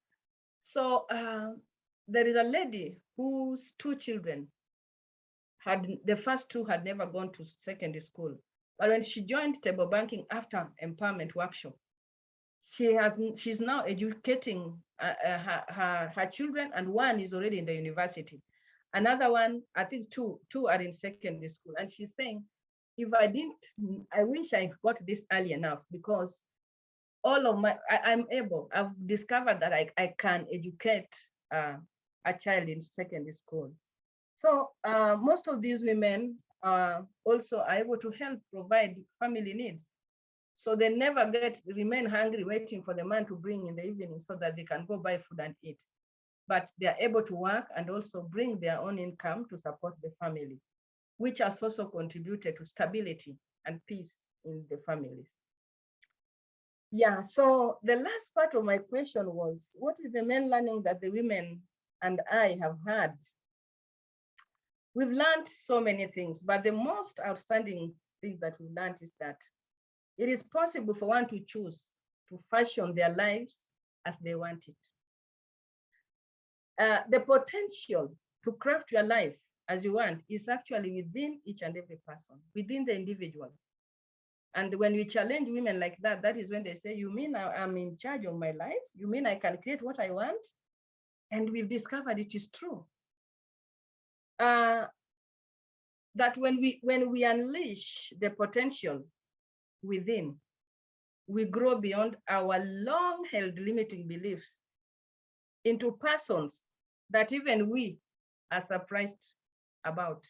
So there is a lady whose two children the first two had never gone to secondary school. But when she joined table banking after empowerment workshop, she's now educating her children, and one is already in the university. Another one, I think two are in secondary school. And she's saying, if I wish I got this early enough, because all of I've discovered that I can educate a child in secondary school. So most of these women also are able to help provide family needs. So they never remain hungry waiting for the man to bring in the evening so that they can go buy food and eat. But they're able to work and also bring their own income to support the family, which has also contributed to stability and peace in the families. Yeah, so the last part of my question was, what is the main learning that the women and I have had? We've learned so many things, but the most outstanding thing that we learned is that it is possible for one to choose to fashion their lives as they want it. The potential to craft your life as you want is actually within each and every person, within the individual. And when we challenge women like that, that is when they say, you mean I'm in charge of my life? You mean I can create what I want? And we've discovered it is true. That when we unleash the potential within, we grow beyond our long-held limiting beliefs into persons that even we are surprised about.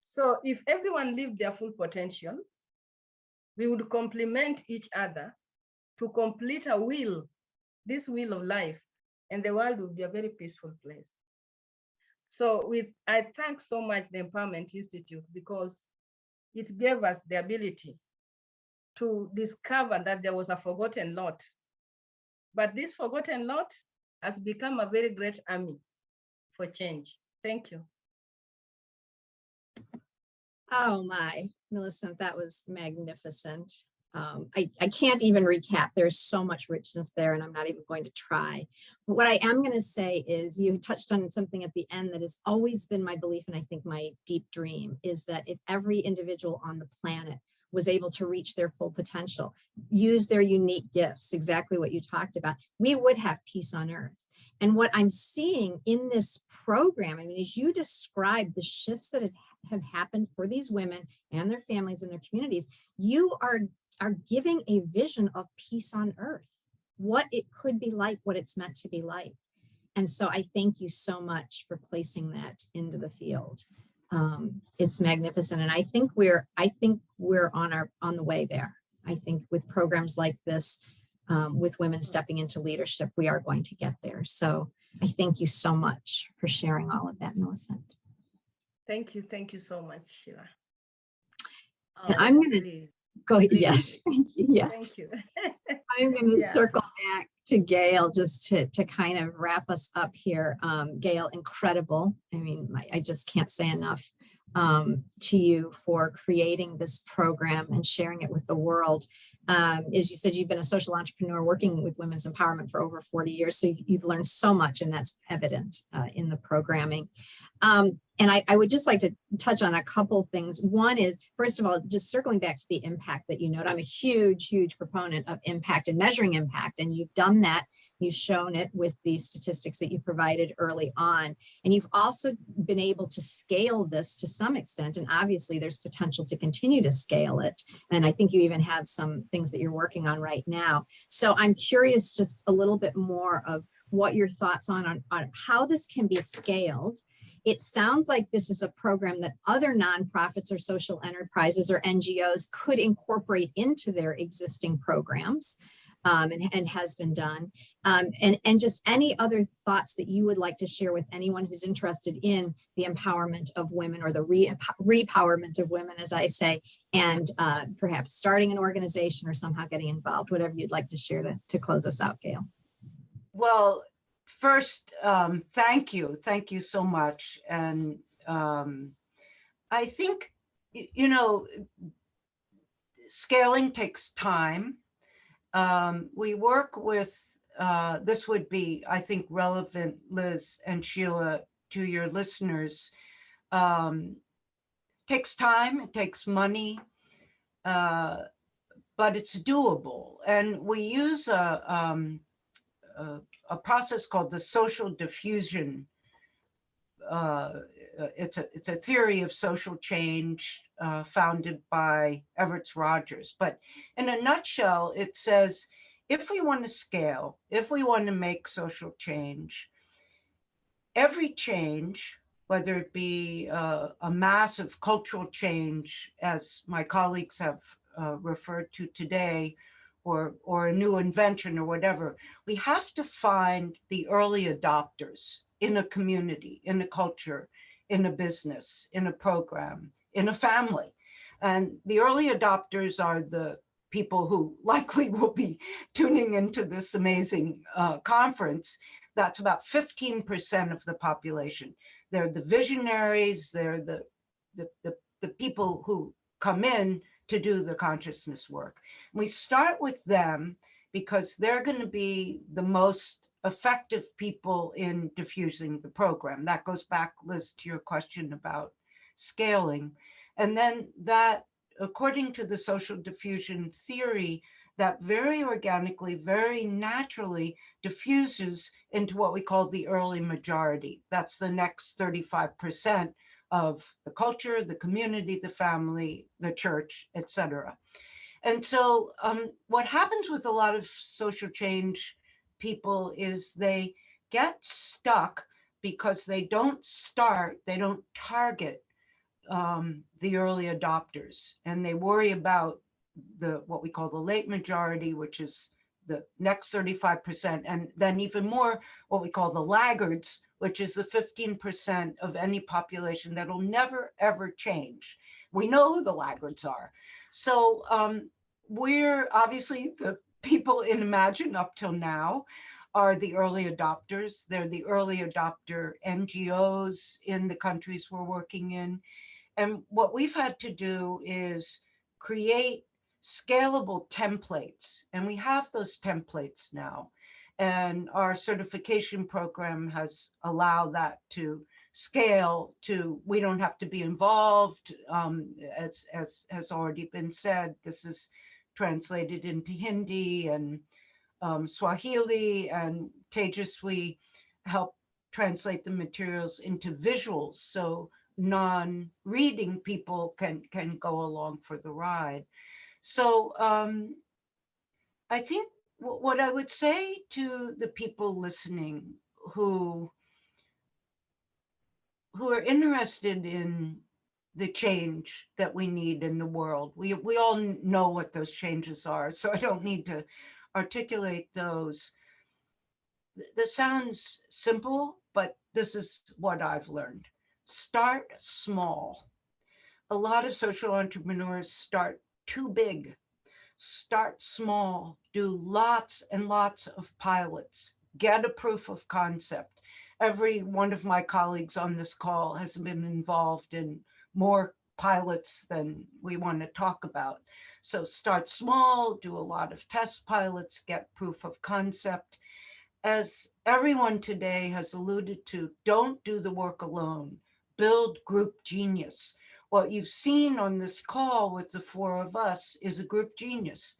So if everyone lived their full potential, we would complement each other to complete a will, this will of life, and the world would be a very peaceful place. So I thank so much the Empowerment Institute, because it gave us the ability to discover that there was a forgotten lot. But this forgotten lot has become a very great army for change. Thank you. Oh my, Millicent, that was magnificent. I can't even recap. There's so much richness there, and I'm not even going to try. But what I am going to say is, you touched on something at the end that has always been my belief, and I think my deep dream, is that if every individual on the planet was able to reach their full potential, use their unique gifts, exactly what you talked about, we would have peace on earth. And what I'm seeing in this program, I mean, as you described the shifts that have happened for these women and their families and their communities, you are giving a vision of peace on earth, what it could be like, what it's meant to be like. And so I thank you so much for placing that into the field. It's magnificent. And I think we're on the way there. I think with programs like this, with women stepping into leadership, we are going to get there. So I thank you so much for sharing all of that, Millicent. Thank you. Thank you so much, Sheila. And I'm going to go. Please. Yes. Thank you. Yes. Thank you. I'm going to circle back to Gail just to kind of wrap us up here. Gail, incredible. I mean, I just can't say enough to you for creating this program and sharing it with the world. As you said, you've been a social entrepreneur working with women's empowerment for over 40 years. So you've learned so much, and that's evident in the programming. And I would just like to touch on a couple things. One is, first of all, just circling back to the impact that you note. I'm a huge, huge proponent of impact and measuring impact. And you've done that. You've shown it with the statistics that you provided early on. And you've also been able to scale this to some extent. And obviously there's potential to continue to scale it. And I think you even have some things that you're working on right now. So I'm curious just a little bit more of what your thoughts on how this can be scaled, it sounds like this is a program that other nonprofits or social enterprises or NGOs could incorporate into their existing programs. And has been done. And just any other thoughts that you would like to share with anyone who's interested in the empowerment of women, or the repowerment of women, as I say, and perhaps starting an organization or somehow getting involved, whatever you'd like to share to close us out, Gail. Well, first, thank you. Thank you so much. And I think, you know, scaling takes time. We work with, this would be, I think, relevant, Liz and Sheila, to your listeners. Takes time, it takes money, but it's doable. And we use a process called the social diffusion. It's a theory of social change founded by Everett Rogers. But in a nutshell, it says, if we want to scale, if we want to make social change, every change, whether it be a massive cultural change, as my colleagues have referred to today, or a new invention or whatever, we have to find the early adopters in a community, in a culture, in a business, in a program, in a family. And the early adopters are the people who likely will be tuning into this amazing conference. That's about 15% of the population. They're the visionaries, they're the people who come in to do the consciousness work. We start with them because they're going to be the most effective people in diffusing the program. That goes back, Liz, to your question about scaling. And then that, according to the social diffusion theory, that very organically, very naturally diffuses into what we call the early majority. That's the next 35% of the culture, the community, the family, the church, etc. And so what happens with a lot of social change people is they get stuck because they don't start, they don't target the early adopters, and they worry about what we call the late majority, which is the next 35%, and then even more what we call the laggards, which is the 15% of any population that'll never ever change. We know who the laggards are. So we're obviously, the people in Imagine up till now are the early adopters. They're the early adopter NGOs in the countries we're working in. And what we've had to do is create scalable templates. And we have those templates now. And our certification program has allowed that to scale to, we don't have to be involved. As has already been said, this is translated into Hindi and Swahili, and Tejaswi help translate the materials into visuals, so non-reading people can go along for the ride. So I think what I would say to the people listening who are interested in the change that we need in the world, we all know what those changes are, so I don't need to articulate those. This sounds simple, but this is what I've learned. Start small. A lot of social entrepreneurs start too big. Start small, do lots and lots of pilots, get a proof of concept. Every one of my colleagues on this call has been involved in more pilots than we want to talk about. So start small, do a lot of test pilots, get proof of concept. As everyone today has alluded to, don't do the work alone. Build group genius. What you've seen on this call with the four of us is a group genius.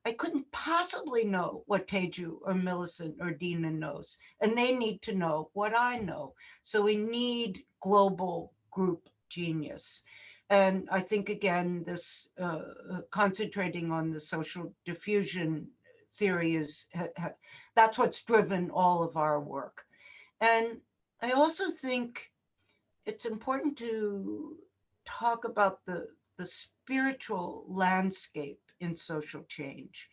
I couldn't possibly know what Teju or Millicent or Dina knows, and they need to know what I know. So we need global group genius. And I think, again, this concentrating on the social diffusion theory is, that's what's driven all of our work. And I also think it's important to talk about the spiritual landscape in social change,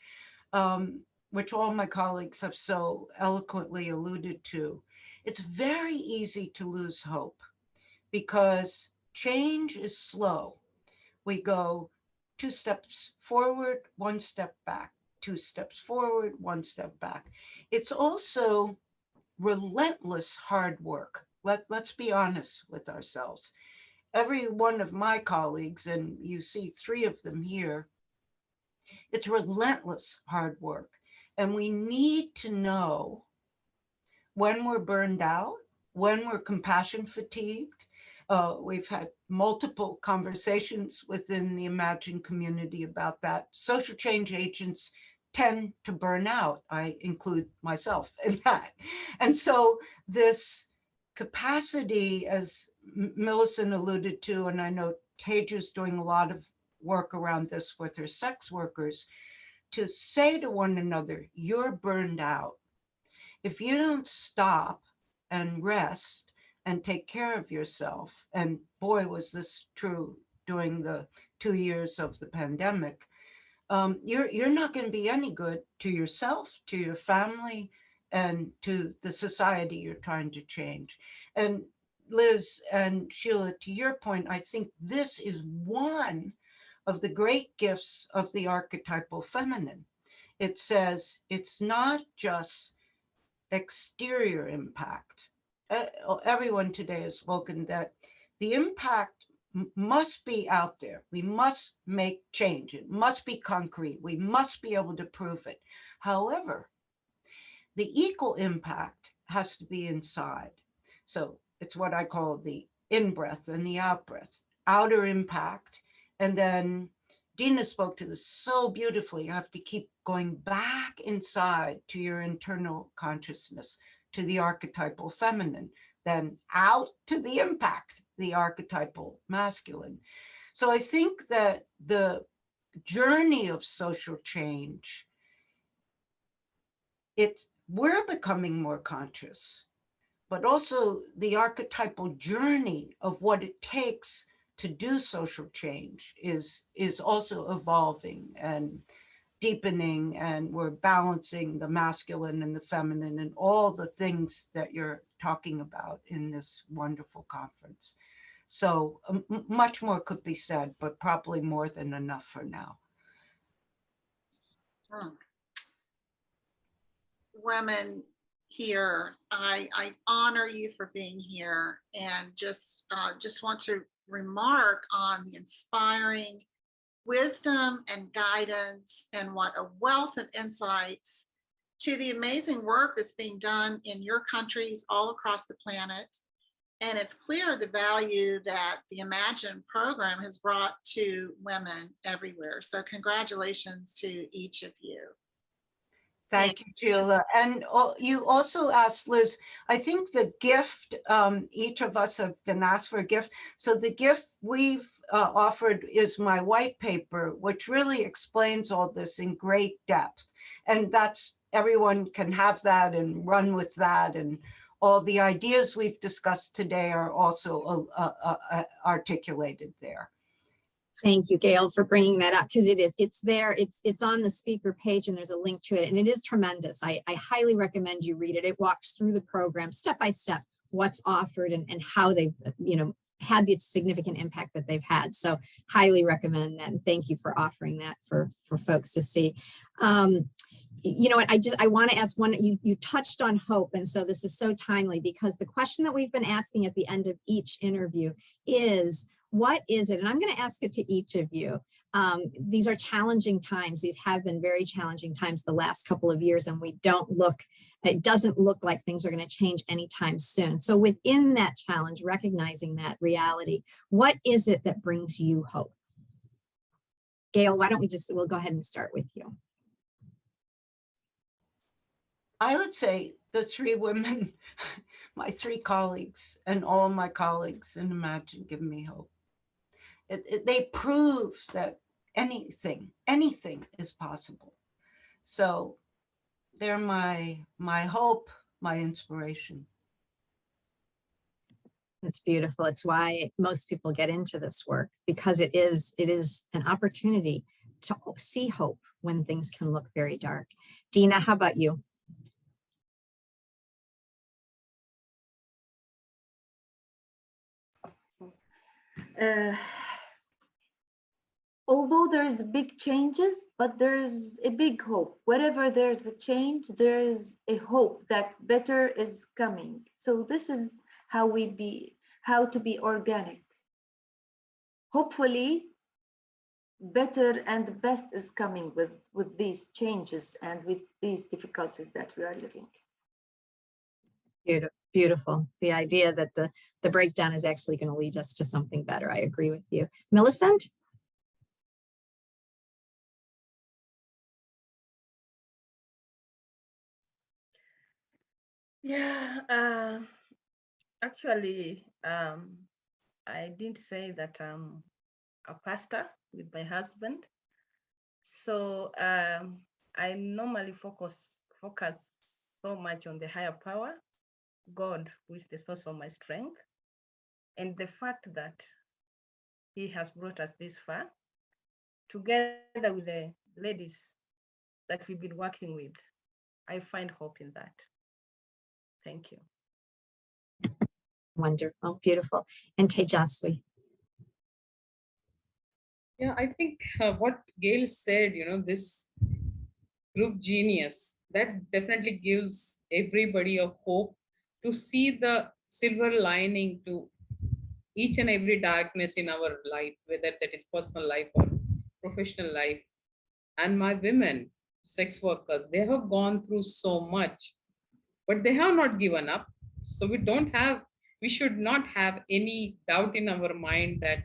which all my colleagues have so eloquently alluded to. It's very easy to lose hope because change is slow. We go 2 steps forward, 1 step back, 2 steps forward, 1 step back. It's also relentless hard work. Let's be honest with ourselves. Every one of my colleagues, and you see 3 of them here, it's relentless hard work. And we need to know when we're burned out, when we're compassion fatigued. We've had multiple conversations within the Imagine community about that. Social change agents tend to burn out. I include myself in that. And so this capacity, as Millicent alluded to, and I know Teja's doing a lot of work around this with her sex workers, to say to one another, you're burned out. If you don't stop and rest and take care of yourself, and boy, was this true during the 2 years of the pandemic, you're not going to be any good to yourself, to your family, and to the society you're trying to change. And Liz and Sheila, to your point, I think this is one of the great gifts of the archetypal feminine. It says it's not just exterior impact. Everyone today has spoken that the impact must be out there. We must make change. It must be concrete. We must be able to prove it. However, the equal impact has to be inside. So it's what I call the in-breath and the out-breath. Outer impact. And then Dina spoke to this so beautifully. You have to keep going back inside to your internal consciousness, to the archetypal feminine, then out to the impact, the archetypal masculine. So I think that the journey of social change, we're becoming more conscious, but also the archetypal journey of what it takes to do social change is also evolving and deepening, and we're balancing the masculine and the feminine and all the things that you're talking about in this wonderful conference. So much more could be said, but probably more than enough for now. Women here, I honor you for being here, and just want to remark on the inspiring wisdom and guidance, and what a wealth of insights to the amazing work that's being done in your countries all across the planet. And it's clear the value that the Imagine program has brought to women everywhere. So congratulations to each of you. Thank you, Sheila. And you also asked, Liz, I think the gift, each of us have been asked for a gift. So the gift we've offered is my white paper, which really explains all this in great depth. And that's, everyone can have that and run with that. And all the ideas we've discussed today are also articulated there. Thank you, Gail, for bringing that up, because it's there, it's on the speaker page, and there's a link to it, and it is tremendous. I highly recommend you read it. It walks through the program step by step, what's offered and how they've, had the significant impact that they've had. So highly recommend that. And thank you for offering that for folks to see. You know what, I want to ask one, you touched on hope. And so this is so timely, because the question that we've been asking at the end of each interview is, what is it? And I'm going to ask it to each of you. These are challenging times. These have been very challenging times the last couple of years, and it doesn't look like things are going to change anytime soon. So within that challenge, recognizing that reality, what is it that brings you hope? Gail, why don't we'll go ahead and start with you. I would say the 3 women, my 3 colleagues, and all my colleagues in Imagine give me hope. They prove that anything is possible. So they're my hope, my inspiration. It's beautiful. It's why most people get into this work, because it is an opportunity to see hope when things can look very dark. Dina, how about you? Uh, although there's big changes, but there's a big hope. Wherever there's a change, there's a hope that better is coming. So this is how to be organic. Hopefully, better and the best is coming with these changes and with these difficulties that we are living. Beautiful. The idea that the breakdown is actually going to lead us to something better. I agree with you. Millicent? Yeah, actually, I didn't say that I'm a pastor with my husband. So I normally focus so much on the higher power, God, who is the source of my strength, and the fact that he has brought us this far, together with the ladies that we've been working with. I find hope in that. Thank you. Wonderful. Beautiful. And Tejaswi? Yeah, I think what Gail said, this group genius, that definitely gives everybody a hope to see the silver lining to each and every darkness in our life, whether that is personal life or professional life. And my women, sex workers, they have gone through so much, but they have not given up. So we should not have any doubt in our mind that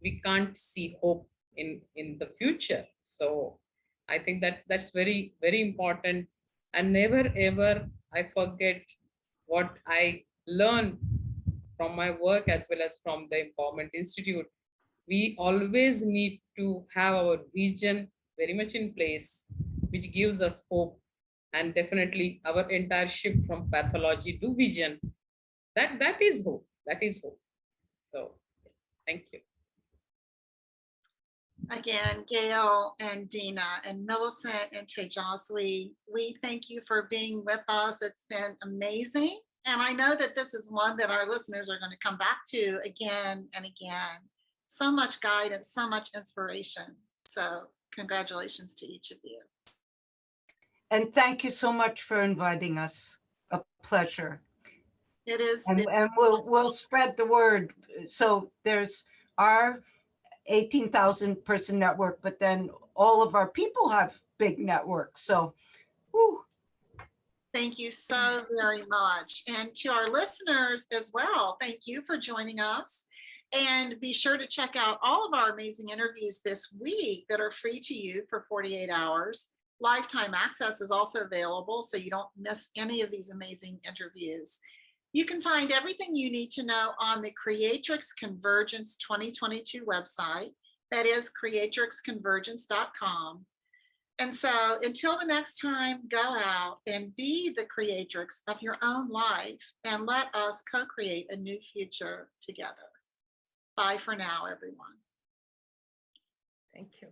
we can't see hope in the future. So I think that's very, very important. And never ever I forget what I learned from my work as well as from the Empowerment Institute. We always need to have our vision very much in place, which gives us hope. And definitely our entire shift from pathology to vision, that is hope. That is hope. So thank you. Again, Gail and Dina and Millicent and Tejaswi, we thank you for being with us. It's been amazing. And I know that this is one that our listeners are going to come back to again and again. So much guidance, so much inspiration. So congratulations to each of you. And thank you so much for inviting us. A pleasure. It is. And we'll spread the word. So there's our 18,000 person network, but then all of our people have big networks. So, whew. Thank you so very much. And to our listeners as well, thank you for joining us. And be sure to check out all of our amazing interviews this week that are free to you for 48 hours. Lifetime access is also available, so you don't miss any of these amazing interviews. You can find everything you need to know on the Creatrix Convergence 2022 website. That is creatrixconvergence.com. And so until the next time, go out and be the creatrix of your own life and let us co-create a new future together. Bye for now, everyone. Thank you.